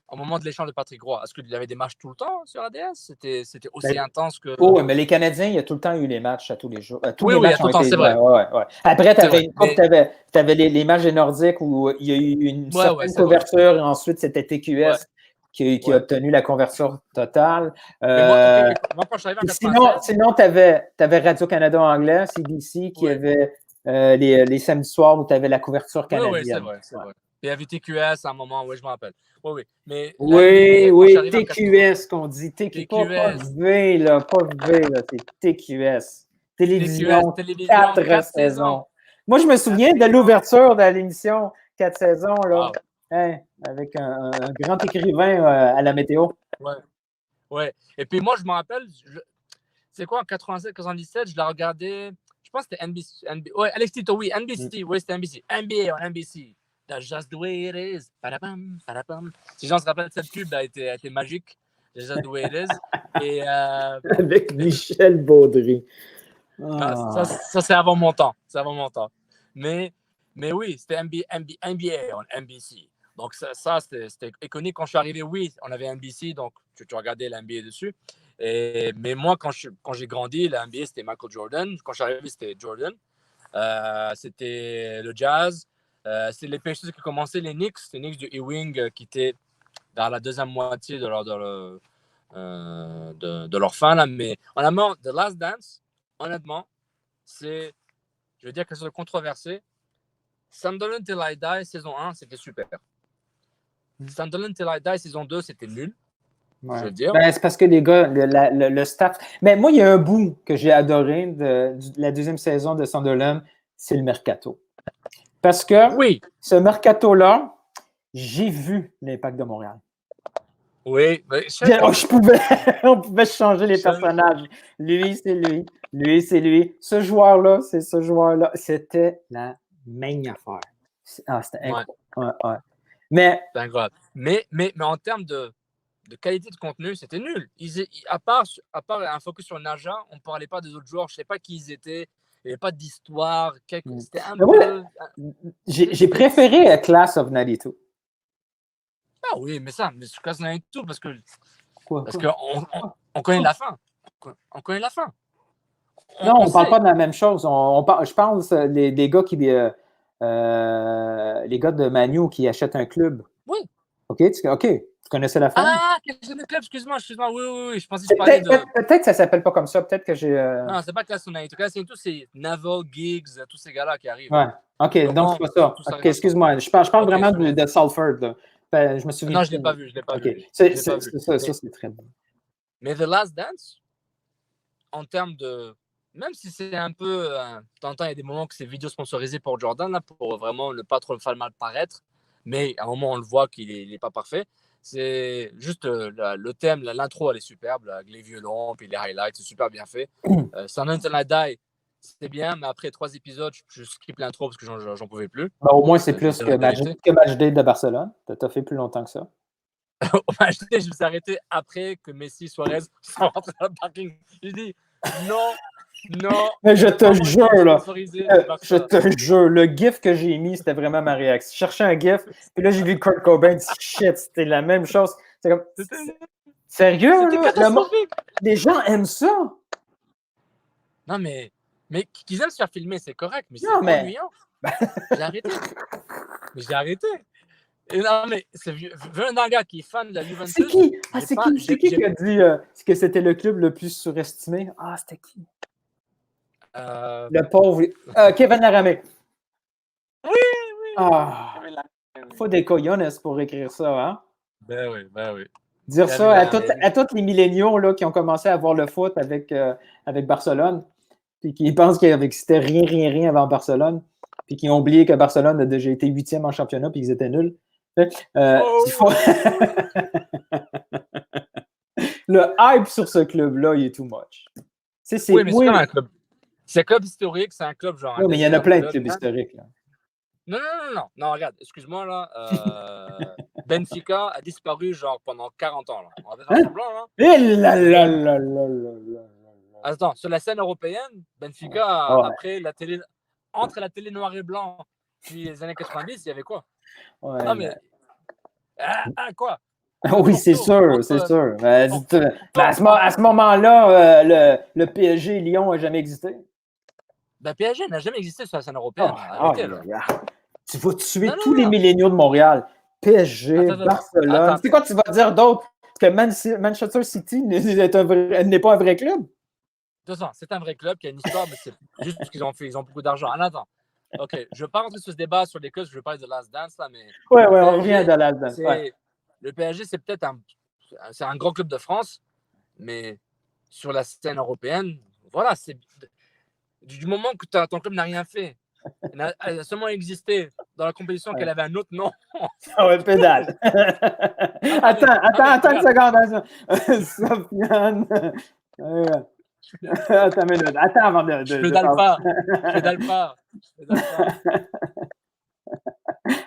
Speaker 2: au moment de l'échange de Patrick Roy, est-ce qu'il y avait des matchs tout le temps sur ADS? C'était aussi intense que...
Speaker 1: Oh, mais les Canadiens, il y a tout le temps eu les matchs à tous les jours.
Speaker 2: Les matchs tout le temps, c'est vrai.
Speaker 1: Ouais. Après, tu avais les matchs des Nordiques où il y a eu une certaine couverture, et ensuite, c'était TQS qui a obtenu la couverture totale.
Speaker 2: Moi, quand je suis arrivé en 96...
Speaker 1: Sinon tu avais Radio-Canada anglais, CBC, qui avait les samedis soirs où tu avais la couverture canadienne.
Speaker 2: Oui, c'est vrai. Il y avait TQS à un moment, oui, je m'en rappelle. Oui. Mais
Speaker 1: TQS qu'on dit. Pas V, là, c'est TQS. Télévision 4 saisons. Moi, je me souviens de l'ouverture de l'émission 4 saisons, là, avec un grand écrivain à la météo.
Speaker 2: Ouais. Et puis moi, je me rappelle, c'est quoi, en 97, je la regardais, je pense que c'était NBC. Alex Tito, oui, NBC. Oui, c'était NBC. NBA on NBC. That's just the way it is. Padapam. Si les gens se rappellent, cette pub a été magique. That's just the way it is. Et,
Speaker 1: avec Michel Baudry.
Speaker 2: Ça, c'est avant mon temps. Mais oui, c'était NBA on NBC. Donc, ça c'était iconique. Quand je suis arrivé, oui, on avait NBC, donc tu regardais la NBA dessus. Mais moi, quand j'ai grandi, la NBA, c'était Michael Jordan. Quand je suis arrivé, c'était Jordan. C'était le Jazz. C'est les Pacers qui commençaient, les Knicks de Ewing qui étaient dans la deuxième moitié de leur fin. Là. Mais honnêtement, The Last Dance, honnêtement, je veux dire quelque chose de controversé. Sunderland Till I Die, saison 1, c'était super. Sunderland Till I Die, saison 2, c'était nul.
Speaker 1: Ouais.
Speaker 2: Je veux dire.
Speaker 1: C'est parce que les gars, le staff. Mais moi, il y a un bout que j'ai adoré de la deuxième saison de Sunderland, c'est le mercato. Parce que ce mercato-là, j'ai vu l'Impact de Montréal.
Speaker 2: Oui.
Speaker 1: On pouvait changer les personnages. Lui, c'est lui. Lui, c'est lui. Ce joueur-là, c'est ce joueur-là. C'était la même affaire. C'était incroyable. Ouais. Mais,
Speaker 2: c'est incroyable. Mais en termes de qualité de contenu, c'était nul. À part un focus sur Naja, on ne parlait pas des autres joueurs. Je ne sais pas qui ils étaient. Il n'y avait pas d'histoire. C'était un peu...
Speaker 1: J'ai préféré Class of 92.
Speaker 2: Ah oui, mais Class of 92 parce que on connaît la fin. On connaît la fin.
Speaker 1: Non, on ne parle pas de la même chose. Je pense des gars qui... les gars de Manu qui achètent un club.
Speaker 2: Oui.
Speaker 1: OK, tu connaissais la fin?
Speaker 2: Ah, quel club, excuse-moi. Oui, je pensais que tu parlais de...
Speaker 1: Peut-être que ça ne s'appelle pas comme ça. Peut-être que j'ai...
Speaker 2: Non, c'est pas Class of 92. Class of 92, c'est Naval, Giggs, tous ces gars-là qui arrivent.
Speaker 1: Ouais. OK, donc c'est pas ça. OK, excuse-moi. Je parle vraiment de Salford. Là. Je me souviens.
Speaker 2: Non, je ne l'ai pas vu.
Speaker 1: Ça, c'est très bon.
Speaker 2: Mais The Last Dance, en termes de même si c'est un peu. De temps en temps, il y a des moments que c'est vidéo sponsorisé pour Jordan, là, pour vraiment ne pas trop le faire mal paraître. Mais à un moment, on le voit qu'il n'est pas parfait. C'est juste le thème, l'intro, elle est superbe, là, avec les violons, puis les highlights, c'est super bien fait. Sans Until I Die, c'était bien, mais après 3 épisodes, je skip l'intro parce que j'en pouvais plus.
Speaker 1: Ben, au moins, c'est
Speaker 2: Je vais
Speaker 1: plus
Speaker 2: dire
Speaker 1: que
Speaker 2: la
Speaker 1: match,
Speaker 2: vérité.
Speaker 1: que match day de Barcelone. Tu as fait plus longtemps que ça.
Speaker 2: Je me suis arrêté après que Messi, Suarez sont rentrés dans le parking. J'ai dit non, non.
Speaker 1: Mais je te jure, là, je
Speaker 2: Barça.
Speaker 1: te jure, le gif que j'ai mis, c'était vraiment ma réaction. Je cherchais un gif, puis là, j'ai vu Kurt Cobain, shit, c'était la même chose. C'est comme, sérieux,
Speaker 2: C'était
Speaker 1: là?
Speaker 2: catastrophique.
Speaker 1: Les gens aiment ça.
Speaker 2: Non, mais qu'ils aiment se faire filmer, c'est correct, mais c'est
Speaker 1: Non, mais
Speaker 2: ennuyant. J'ai arrêté. Mais j'ai arrêté. Et non, mais c'est un gars qui est fan de la Juventus.
Speaker 1: c'est qui? Ah, c'est qui qui a dit que c'était le club le plus surestimé? Ah, c'était qui? Le pauvre. Kevin Laramé.
Speaker 2: Oui.
Speaker 1: Ah, faut des coyones pour écrire ça, hein?
Speaker 2: Ben oui.
Speaker 1: Dire ça à tous les milléniaux là, qui ont commencé à voir le foot avec Barcelone, puis qui pensent que c'était rien avant Barcelone, puis qui ont oublié que Barcelone a déjà été 8e en championnat, puis qu'ils étaient nuls. Il faut... Le hype sur ce club-là, il est too much.
Speaker 2: Oui, mais c'est pas un club. C'est un club historique, c'est un club genre.
Speaker 1: Oui, mais il y en a plein de clubs historiques. Là.
Speaker 2: Non, regarde, excuse-moi, là. Benfica a disparu genre pendant 40 ans. Là. On va faire semblant, là.
Speaker 1: Et là.
Speaker 2: Attends, sur la scène européenne, Benfica, après la télé, entre la télé noir et blanc puis les années 90, il y avait quoi?
Speaker 1: Ouais,
Speaker 2: non, mais. Quoi?
Speaker 1: Oui, c'est sûr. À ce moment-là, le PSG Lyon n'a jamais existé.
Speaker 2: Ben, PSG n'a jamais existé sur la scène européenne. Arrêtez, là.
Speaker 1: Tu vas tuer tous les milléniaux de Montréal. PSG, Barcelone. C'est quoi tu vas dire d'autre? Que Manchester City n'est pas un vrai club?
Speaker 2: De toute façon, c'est un vrai club qui a une histoire, mais c'est juste qu'ils ont beaucoup d'argent. Attends. OK, je ne veux pas rentrer sur ce débat sur les clubs, je veux parler de Last Dance, là, mais...
Speaker 1: Ouais, on revient de Last Dance.
Speaker 2: Le PSG, c'est peut-être un grand club de France, mais sur la scène européenne, voilà, c'est... Du moment que ton club n'a rien fait, elle a seulement existé dans la compétition qu'elle avait un autre nom.
Speaker 1: Pédale. Attends une seconde. Sofiane. Attends une minute. Attends avant de...
Speaker 2: Je pédale pas.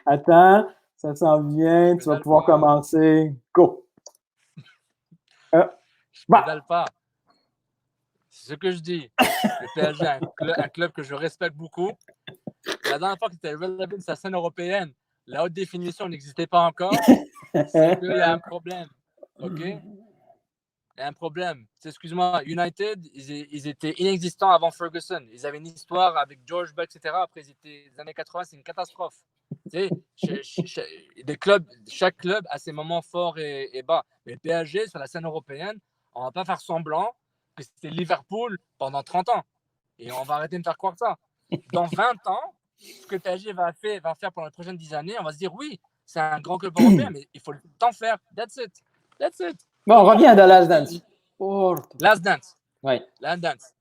Speaker 1: Attends, ça s'en vient. Tu vas pouvoir commencer. Go.
Speaker 2: Je pédale pas. C'est ce que je dis. Le PSG est un club que je respecte beaucoup. La dernière fois que tu étais relevé de sa scène européenne, la haute définition n'existait pas encore. C'est qu'il y a un problème. OK? Il y a un problème. Excuse-moi, United, ils étaient inexistants avant Ferguson. Ils avaient une histoire avec George Buck, etc. Après, ils étaient les années 80, c'est une catastrophe. Tu sais, chaque club a ses moments forts et bas. Mais le PSG, sur la scène européenne, on ne va pas faire semblant que c'était Liverpool pendant 30 ans. Et on va arrêter de faire croire ça. Dans 20 ans, ce que le PSG va faire pendant les prochaines 10 années, on va se dire oui, c'est un grand club européen, mais il faut le temps faire. That's it.
Speaker 1: Bon, on revient à Last Dance.
Speaker 2: Last Dance.
Speaker 1: Oui.
Speaker 2: Last Dance.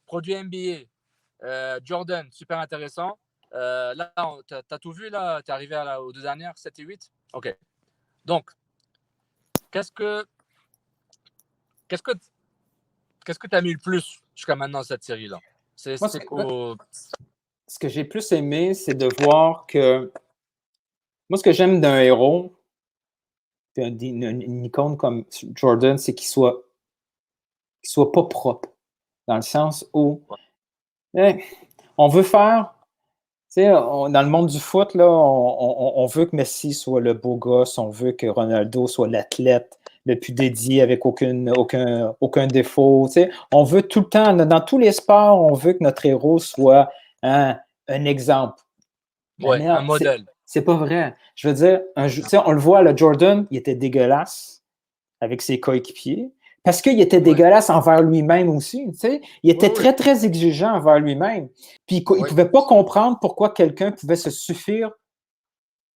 Speaker 2: Produit NBA. Jordan, super intéressant. Là, tu as tout vu, là? Tu es arrivé aux 2 dernières, 7 et 8? OK. Donc, qu'est-ce que tu as mis le plus jusqu'à maintenant dans cette série-là?
Speaker 1: Ce que j'ai plus aimé, c'est de voir que... Moi, ce que j'aime d'un héros, une icône comme Jordan, c'est qu'il soit pas propre. Dans le sens où on veut faire... Tu sais, dans le monde du foot, là, on veut que Messi soit le beau gosse, on veut que Ronaldo soit l'athlète le plus dédié avec aucun défaut. Tu sais. On veut tout le temps, dans tous les sports, on veut que notre héros soit un exemple.
Speaker 2: Ouais, un modèle.
Speaker 1: C'est pas vrai. Je veux dire, on le voit, là, Jordan, il était dégueulasse avec ses coéquipiers parce qu'il était dégueulasse envers lui-même aussi. Tu sais. Il était très, très exigeant envers lui-même. Puis il ne pouvait pas comprendre pourquoi quelqu'un pouvait se suffire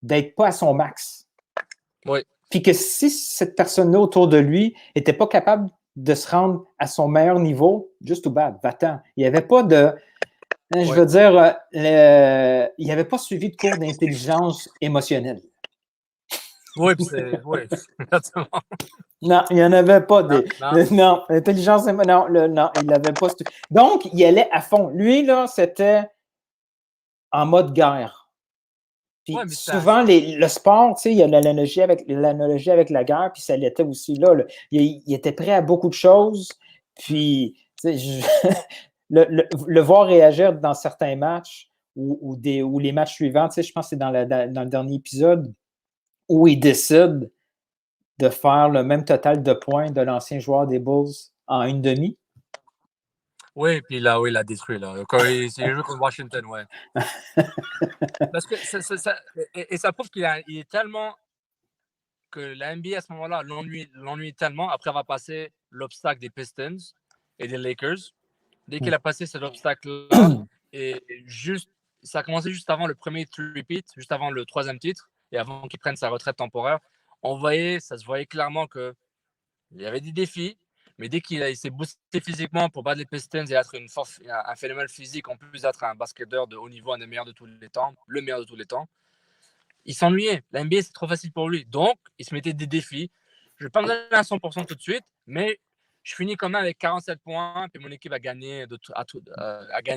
Speaker 1: d'être pas à son max.
Speaker 2: Oui.
Speaker 1: Puis que si cette personne-là autour de lui n'était pas capable de se rendre à son meilleur niveau, just too bad, va-t'en. Il n'y avait pas de, je
Speaker 2: Ouais.
Speaker 1: veux dire, il n'y avait pas suivi de cours d'intelligence émotionnelle.
Speaker 2: Oui, ouais, exactement.
Speaker 1: Non, il n'y en avait pas des.
Speaker 2: Non.
Speaker 1: Non, l'intelligence, non, non, il l'avait pas. Donc, il allait à fond. Lui, là, c'était en mode guerre. Puis
Speaker 2: Ouais, mais
Speaker 1: souvent, le sport, tu sais, il y a l'analogie avec la guerre, puis ça l'était aussi là. Il était prêt à beaucoup de choses. Puis, tu sais, le voir réagir dans certains matchs ou les matchs suivants, tu sais, je pense que c'est dans le dernier épisode où il décide de faire le même total de points de l'ancien joueur des Bulls en une demi.
Speaker 2: Oui, puis là, oui, il a détruit. Là. Quand il joue contre Washington, ouais. Parce que ça prouve qu'il est tellement. Que la NBA à ce moment-là l'ennuie tellement. Après avoir passé l'obstacle des Pistons et des Lakers. Dès qu'il a passé cet obstacle-là, et ça a commencé juste avant le premier three-peat, juste avant le 3e titre, et avant qu'il prenne sa retraite temporaire, ça se voyait clairement qu'il y avait des défis, mais dès qu'il s'est boosté physiquement pour battre les Pistons et être un phénomène physique, en plus d'être un basketteur de haut niveau, un des meilleurs de tous les temps, le meilleur de tous les temps, il s'ennuyait. La NBA, c'est trop facile pour lui. Donc, il se mettait des défis. Je ne vais pas me donner à 100% tout de suite, mais je finis quand même avec 47 points, puis mon équipe a gagné, avec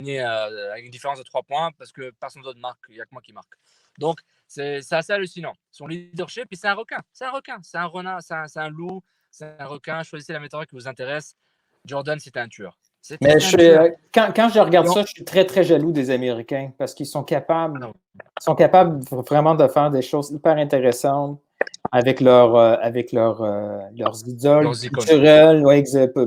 Speaker 2: une différence de 3 points parce que personne d'autre marque, il n'y a que moi qui marque. Donc, c'est assez hallucinant. Son leadership, puis c'est un requin. C'est un requin, c'est un renard, c'est un loup, c'est un requin. Choisissez la méthode qui vous intéresse. Jordan, c'était un tueur.
Speaker 1: Mais quand je regarde ça, je suis très, très jaloux des Américains parce qu'ils sont capables vraiment de faire des choses hyper intéressantes avec leurs idoles culturelles,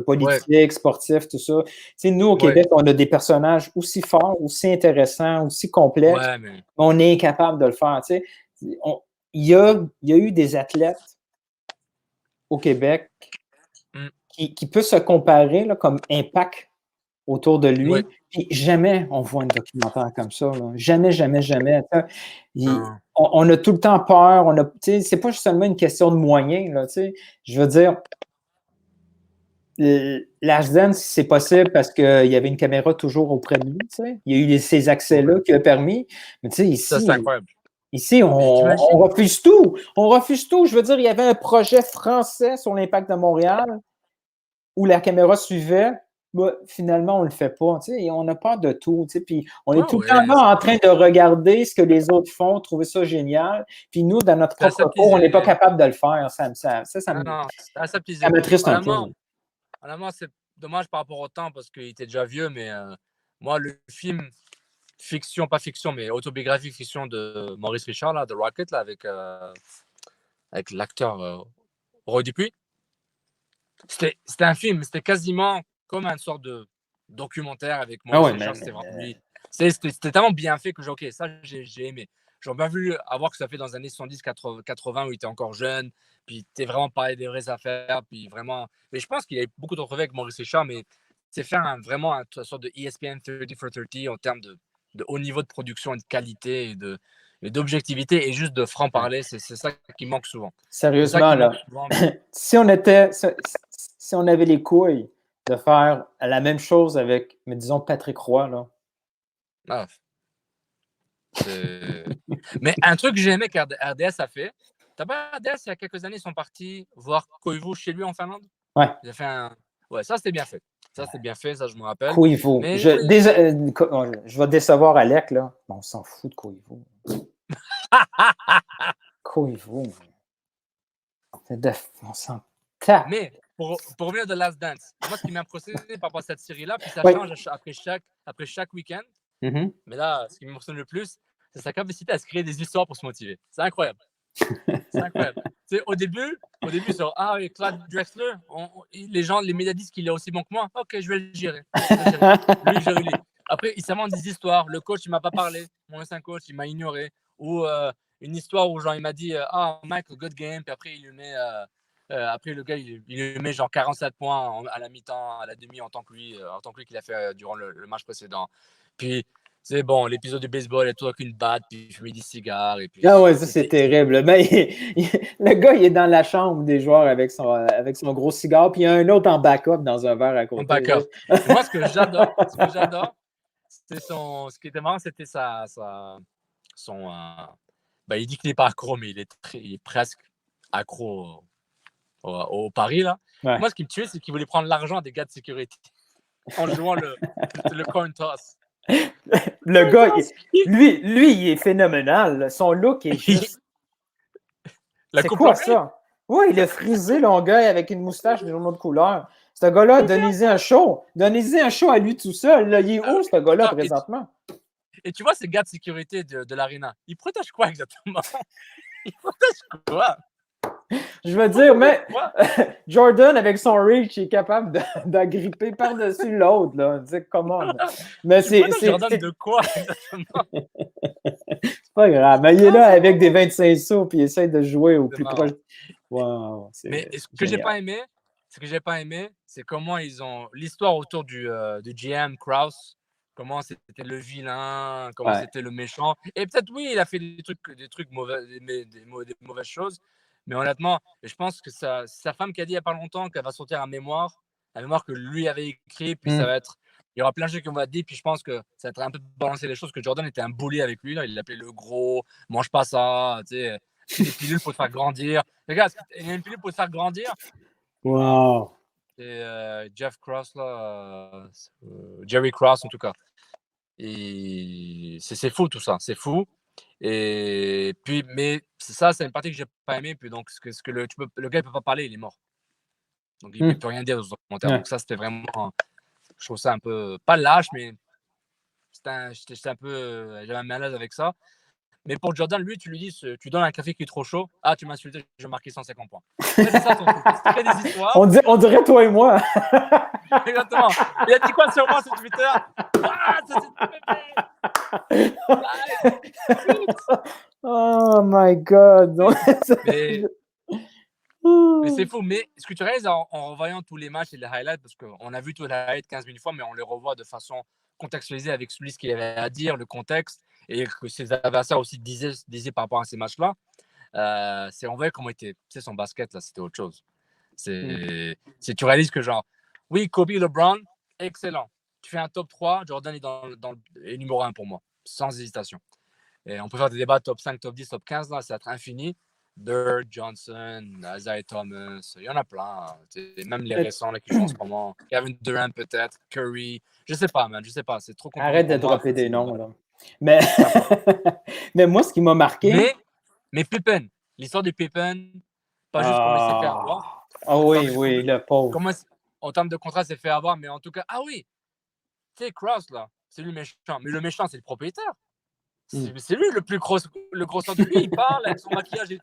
Speaker 1: politiques, sportifs, tout ça. Tu sais, nous, au Québec, on a des personnages aussi forts, aussi intéressants, aussi complexes.
Speaker 2: Mais
Speaker 1: on est incapable de le faire. Tu sais. Il y a eu des athlètes au Québec qui peuvent se comparer là, comme impact autour de lui. Puis jamais on voit un documentaire comme ça. Là. Jamais, jamais, jamais. On a tout le temps peur. C'est pas seulement une question de moyens. Là, je veux dire, Lashdance, c'est possible parce qu'il y avait une caméra toujours auprès de lui. Il y a eu ces accès-là qui a permis. Mais ici,
Speaker 2: c'est incroyable.
Speaker 1: Ici, on refuse tout. On refuse tout. Je veux dire, il y avait un projet français sur l'Impact de Montréal où la caméra suivait. Bah, finalement, on ne le fait pas. Et on a peur de tout. Puis on est tout le temps là en train de regarder ce que les autres font, trouver ça génial. Puis nous, dans notre propre cours, on n'est pas capable de le faire. Ça m'attriste un peu.
Speaker 2: Honnêtement, c'est dommage par rapport au temps parce qu'il était déjà vieux, mais moi, le film fiction, pas fiction, mais autobiographique fiction de Maurice Richard, là, The Rocket, là, avec l'acteur Roy Dupuis. C'était un film, c'était quasiment comme une sorte de documentaire avec Maurice Richard. C'était tellement bien fait que j'ai, ok, ça, j'ai aimé. J'aurais bien voulu avoir que ça fait dans les années 70, 80 où il était encore jeune, puis tu vraiment parlé des vraies affaires, puis vraiment. Mais je pense qu'il y a beaucoup d'entrevues avec Maurice Richard, mais c'est faire vraiment une sorte de ESPN 30 for 30 en termes de haut niveau de production et de qualité et d'objectivité et juste de franc-parler. C'est ça qui manque souvent.
Speaker 1: Sérieusement, là, si on avait les couilles de faire la même chose avec, mais disons, Patrick Roy, là.
Speaker 2: Ah. Mais un truc que j'ai aimé qu'RDS a fait, t'as pas RDS, il y a quelques années, ils sont partis voir Koivu chez lui en Finlande?
Speaker 1: Ouais.
Speaker 2: Il a fait Ouais, ça c'était bien fait. Ça c'était bien fait, ça je me rappelle.
Speaker 1: Koivu.
Speaker 2: Mais...
Speaker 1: je vais décevoir Alec, là. On s'en fout de Koivu. Koivu. On s'en tape.
Speaker 2: Mais pour revenir de Last Dance, moi ce qui m'a impressionné par rapport à cette série-là, puis ça change après chaque week-end.
Speaker 1: Mm-hmm.
Speaker 2: Mais là, ce qui m'impressionne le plus, c'est sa capacité à se créer des histoires pour se motiver. C'est incroyable. C'est incroyable. Au début, sur Clyde Drexler, les médias disent qu'il est aussi bon que moi. Ok, je vais le gérer. Lui. Après, il s'invente des histoires. Le coach, il m'a pas parlé. Mon ancien coach, il m'a ignoré. Ou une histoire où genre il m'a dit Mike, good game. Puis après, il lui met. Après, le gars, il lui met genre 47 points à la mi-temps, à la demi, en tant que lui qu'il a fait durant le match précédent. Puis C'est bon, l'épisode du baseball, il est tout avec une batte, puis il fumait des cigares. Et puis,
Speaker 1: Ah ouais, ça c'est terrible. Mais le gars, il est dans la chambre des joueurs avec son gros cigare, puis il y a un autre en backup dans un verre à
Speaker 2: en
Speaker 1: côté.
Speaker 2: backup. Et moi, ce que j'adore, c'était ce qui était marrant, c'était son. Il dit qu'il n'est pas accro, mais il est presque accro au pari, là.
Speaker 1: Ouais.
Speaker 2: Moi, ce qui me tuait, c'est qu'il voulait prendre l'argent des gars de sécurité en jouant le coin toss.
Speaker 1: Le gars, lui, il est phénoménal. Son look est juste. C'est quoi ça? Oui, il a frisé Longueuil avec une moustache d'une autre couleur. Ce gars-là, donnez-y un show. Donnez-y un show à lui tout seul. Là. Il est où, ce gars-là, présentement?
Speaker 2: Et tu vois, ces gars de sécurité de l'aréna, ils protègent quoi exactement? Ils protègent quoi?
Speaker 1: Je veux dire, mais Jordan, avec son reach, il est capable d'agripper par-dessus l'autre. Là. Dis, come on. Mais c'est
Speaker 2: Jordan de quoi exactement?
Speaker 1: C'est pas grave. Mais il est là avec des 25 sous puis il essaie de jouer au plus proche. Wow,
Speaker 2: mais ce que j'ai pas aimé, c'est comment ils ont l'histoire autour du GM Krause. Comment c'était le vilain, comment c'était le méchant. Et peut-être, oui, il a fait des trucs mauvais, des mauvaises choses. Mais honnêtement, je pense que sa femme qui a dit il n'y a pas longtemps qu'elle va sortir la mémoire que lui avait écrit, puis ça va être. Il y aura plein de choses qu'on va dire, puis je pense que ça va être un peu balancer les choses, que Jordan était un bully avec lui. Là. Il l'appelait le gros, mange pas ça, tu sais, des pilules pour te faire grandir. Regarde, il y a une pilule pour te faire grandir.
Speaker 1: Wow.
Speaker 2: C'est Jeff Cross, là, Jerry Cross en tout cas. Et c'est fou tout ça, c'est fou. Et puis, mais ça, c'est une partie que j'ai pas aimé. Puis donc, le gars il peut pas parler, il est mort. Donc il peut rien dire dans ce documentaire. Donc ça, c'était vraiment, je trouve ça un peu pas lâche, mais j'étais un peu, j'avais un malaise avec ça. Mais pour Jordan, lui, tu lui dis, tu donnes un café qui est trop chaud. Ah, tu m'as insulté, je vais marquer 150 points. C'est ça ton truc. Tu crées des histoires.
Speaker 1: On dirait toi et moi.
Speaker 2: Exactement. Il a dit quoi sur moi sur Twitter? Ah,
Speaker 1: oh my God.
Speaker 2: Mais c'est fou. Mais ce que tu réalises en revoyant tous les matchs et les highlights, parce qu'on a vu tous les highlights 15 000 fois, mais on les revoit de façon contextualisée avec lui, ce qu'il avait à dire, le contexte, et que ses adversaires aussi disaient par rapport à ces matchs-là. On voyait comment était son basket, là, c'était autre chose. Tu réalises que, genre, oui, Kobe, LeBron, excellent. Tu fais un top 3, Jordan est numéro 1 pour moi, sans hésitation. Et on peut faire des débats top 5, top 10, top 15, là, ça va être infini. Dirk, Johnson, Isaiah Thomas, il y en a plein. Même les récents là, qui jouent en ce moment. Kevin Durant peut-être, Curry. Je sais pas, man, je sais pas. C'est trop compliqué.
Speaker 1: Arrête de dropper des noms, là. Mais, mais moi, ce qui m'a marqué.
Speaker 2: Mais Pippen, l'histoire de Pippen, pas juste comment il s'est fait avoir.
Speaker 1: Ah oui, le pauvre.
Speaker 2: En termes de contrat, s'est fait avoir, mais en tout cas, ah oui, tu sais, Cross, là, c'est lui le méchant. Mais le méchant, c'est le propriétaire. C'est lui le gros sort de lui. Il parle avec son maquillage et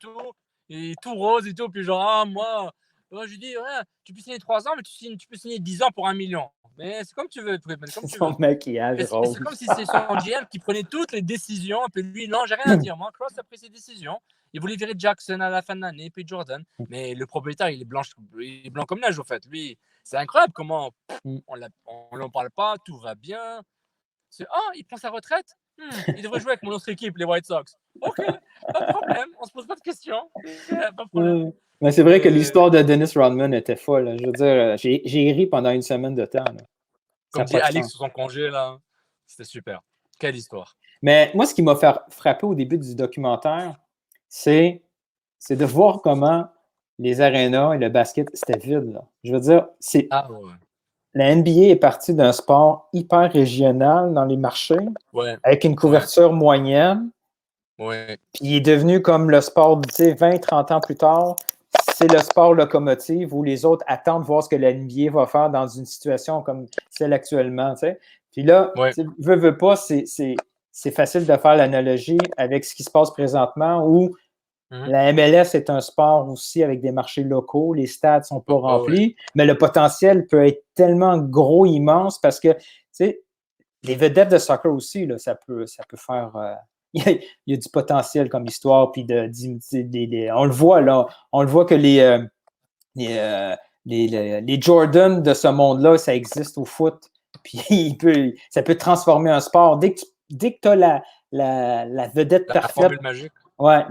Speaker 2: tout rose et tout. Puis genre, moi, je lui dis, ouais, tu peux signer 3 ans, mais tu peux signer 10 ans pour 1 million. Mais c'est comme tu veux.
Speaker 1: Son maquillage rose.
Speaker 2: C'est comme si c'est son GM qui prenait toutes les décisions. Puis lui, non, j'ai rien à dire. Moi, Cross a pris ses décisions. Il voulait virer Jackson à la fin de l'année, puis Jordan. Mais le propriétaire, il est blanc comme neige, au fait. Lui, c'est incroyable comment on n'en parle pas, tout va bien. Il prend sa retraite. Il devrait jouer avec mon autre équipe, les White Sox. Ok, pas de problème, on se pose pas de questions. Pas de problème.
Speaker 1: Mais c'est vrai que l'histoire de Dennis Rodman était folle. Je veux dire, j'ai ri pendant une semaine de temps. Là.
Speaker 2: Comme dit Alex sur son congé, là, c'était super. Quelle histoire.
Speaker 1: Mais moi, ce qui m'a fait frapper au début du documentaire, c'est de voir comment les arénas et le basket, c'était vide. Là. Je veux dire, la NBA est partie d'un sport hyper régional dans les marchés, avec une couverture moyenne.
Speaker 2: Ouais.
Speaker 1: Puis il est devenu comme le sport, 20-30 ans plus tard, c'est le sport locomotive où les autres attendent de voir ce que la NBA va faire dans une situation comme celle actuellement. T'sais. Puis là, veux pas, c'est facile de faire l'analogie avec ce qui se passe présentement où la MLS est un sport aussi avec des marchés locaux, les stades ne sont pas remplis, mais le potentiel peut être tellement gros, immense, parce que les vedettes de soccer aussi, là, ça peut faire... il y a du potentiel comme histoire, puis on le voit là, on le voit que les Jordan de ce monde-là, ça existe au foot, puis ça peut transformer un sport. Dès que dès que tu as la vedette
Speaker 2: La
Speaker 1: parfaite,
Speaker 2: formule magique.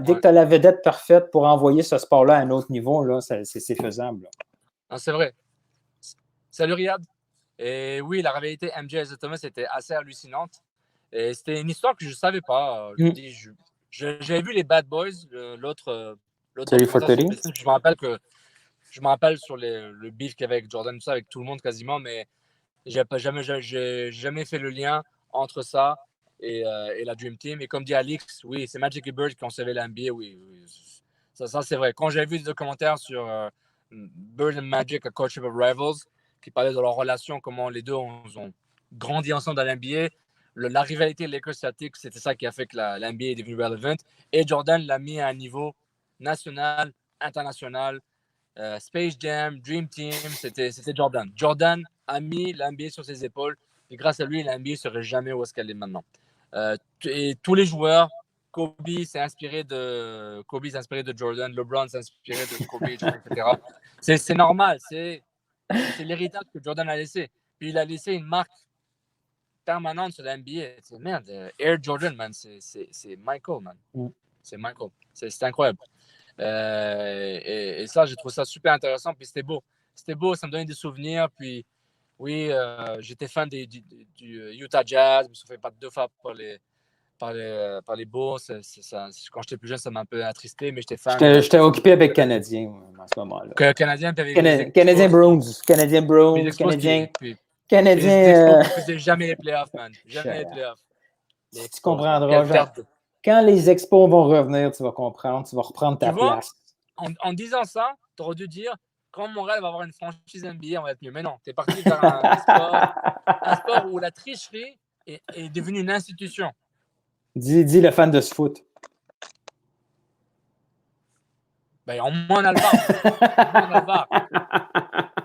Speaker 1: dès que tu as la vedette parfaite pour envoyer ce sport-là à un autre niveau, là, c'est faisable.
Speaker 2: Ah, c'est vrai. Salut Riyad. Et oui, la rivalité MJ et Isaiah Thomas était assez hallucinante. Et c'était une histoire que je ne savais pas. J'avais vu les Bad Boys, l'autre
Speaker 1: Salut Fortery.
Speaker 2: Je me rappelle sur le beef qu'il y avait avec Jordan, tout ça, avec tout le monde quasiment, mais j'ai jamais fait le lien entre ça et la Dream Team. Et comme dit Alix, oui, c'est Magic et Bird qui ont sauvé la NBA. Oui. Ça c'est vrai. Quand j'ai vu des documentaires sur Bird and Magic, A Courtship of Rivals, qui parlaient de leur relation, comment les deux ont grandi ensemble dans l'NBA, la rivalité Lakers-Celtics, c'était ça qui a fait que la NBA est devenue relevant. Et Jordan l'a mis à un niveau national, international. Space Jam, Dream Team, c'était Jordan. Jordan a mis l'NBA sur ses épaules et grâce à lui, l'NBA ne serait jamais où est-ce qu'elle est maintenant. Et tous les joueurs, Kobe s'est inspiré de Jordan, LeBron s'est inspiré de Kobe, etc. C'est normal, c'est l'héritage que Jordan a laissé. Puis il a laissé une marque permanente sur la NBA. C'est merde, Air Jordan, man, c'est Michael, man. C'est Michael. C'est incroyable. Et ça, j'ai trouvé ça super intéressant. Puis c'était beau, ça me donnait des souvenirs. Puis oui, j'étais fan du Utah Jazz. Je me suis fait pas 2 fois par les Bulls. Quand j'étais plus jeune, ça m'a un peu attristé, mais j'étais fan.
Speaker 1: J'étais occupé avec Canadien à ce moment-là.
Speaker 2: Canadien,
Speaker 1: Canadien Bruins. Canadien.
Speaker 2: Ils faisaient jamais les playoffs, man. Jamais les playoffs.
Speaker 1: Tu comprendras. Quand les expos vont revenir, tu vas comprendre, tu vas reprendre ta place.
Speaker 2: En disant ça, tu aurais dû dire quand Montréal va avoir une franchise NBA, on va être mieux. Mais non, tu es parti vers un sport où la tricherie est devenue une institution.
Speaker 1: Dis le fan de ce foot.
Speaker 2: Ben, au moins, on a le VAR.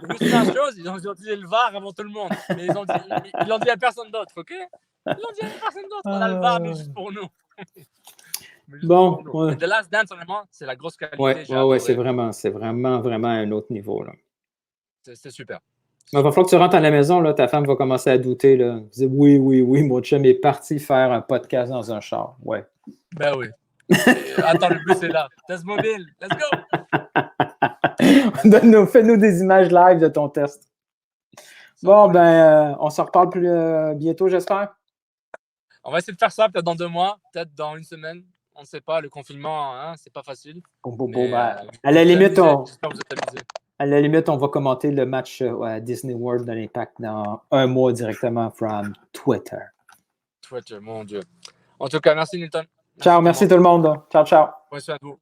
Speaker 2: Juste une chose, ils ont utilisé le VAR avant tout le monde. Mais ils l'ont dit à personne d'autre, OK? Ils l'ont dit à personne d'autre. On a le VAR, mais juste pour nous.
Speaker 1: Bon.
Speaker 2: Ouais. The Last Dance, honnêtement, c'est la grosse qualité.
Speaker 1: Ouais, c'est vraiment un autre niveau.
Speaker 2: C'est super.
Speaker 1: Il va falloir que tu rentres à la maison, là, ta femme va commencer à douter. Là. Dire, oui, mon chum est parti faire un podcast dans un char. Ouais.
Speaker 2: Ben oui. Attends, le bus est là. Test mobile. Let's
Speaker 1: go! Fais-nous des images live de ton test. Bon, ben, on se reparle plus bientôt, j'espère.
Speaker 2: On va essayer de faire ça peut-être dans 2 mois, peut-être dans 1 semaine. On ne sait pas, le confinement, hein, c'est pas facile.
Speaker 1: À la limite, on va commenter le match à Disney World de l'Impact dans 1 mois directement from Twitter.
Speaker 2: Twitter, mon Dieu. En tout cas, merci Newton.
Speaker 1: Ciao, merci tout le monde. Ciao.
Speaker 2: Bonne soirée à vous.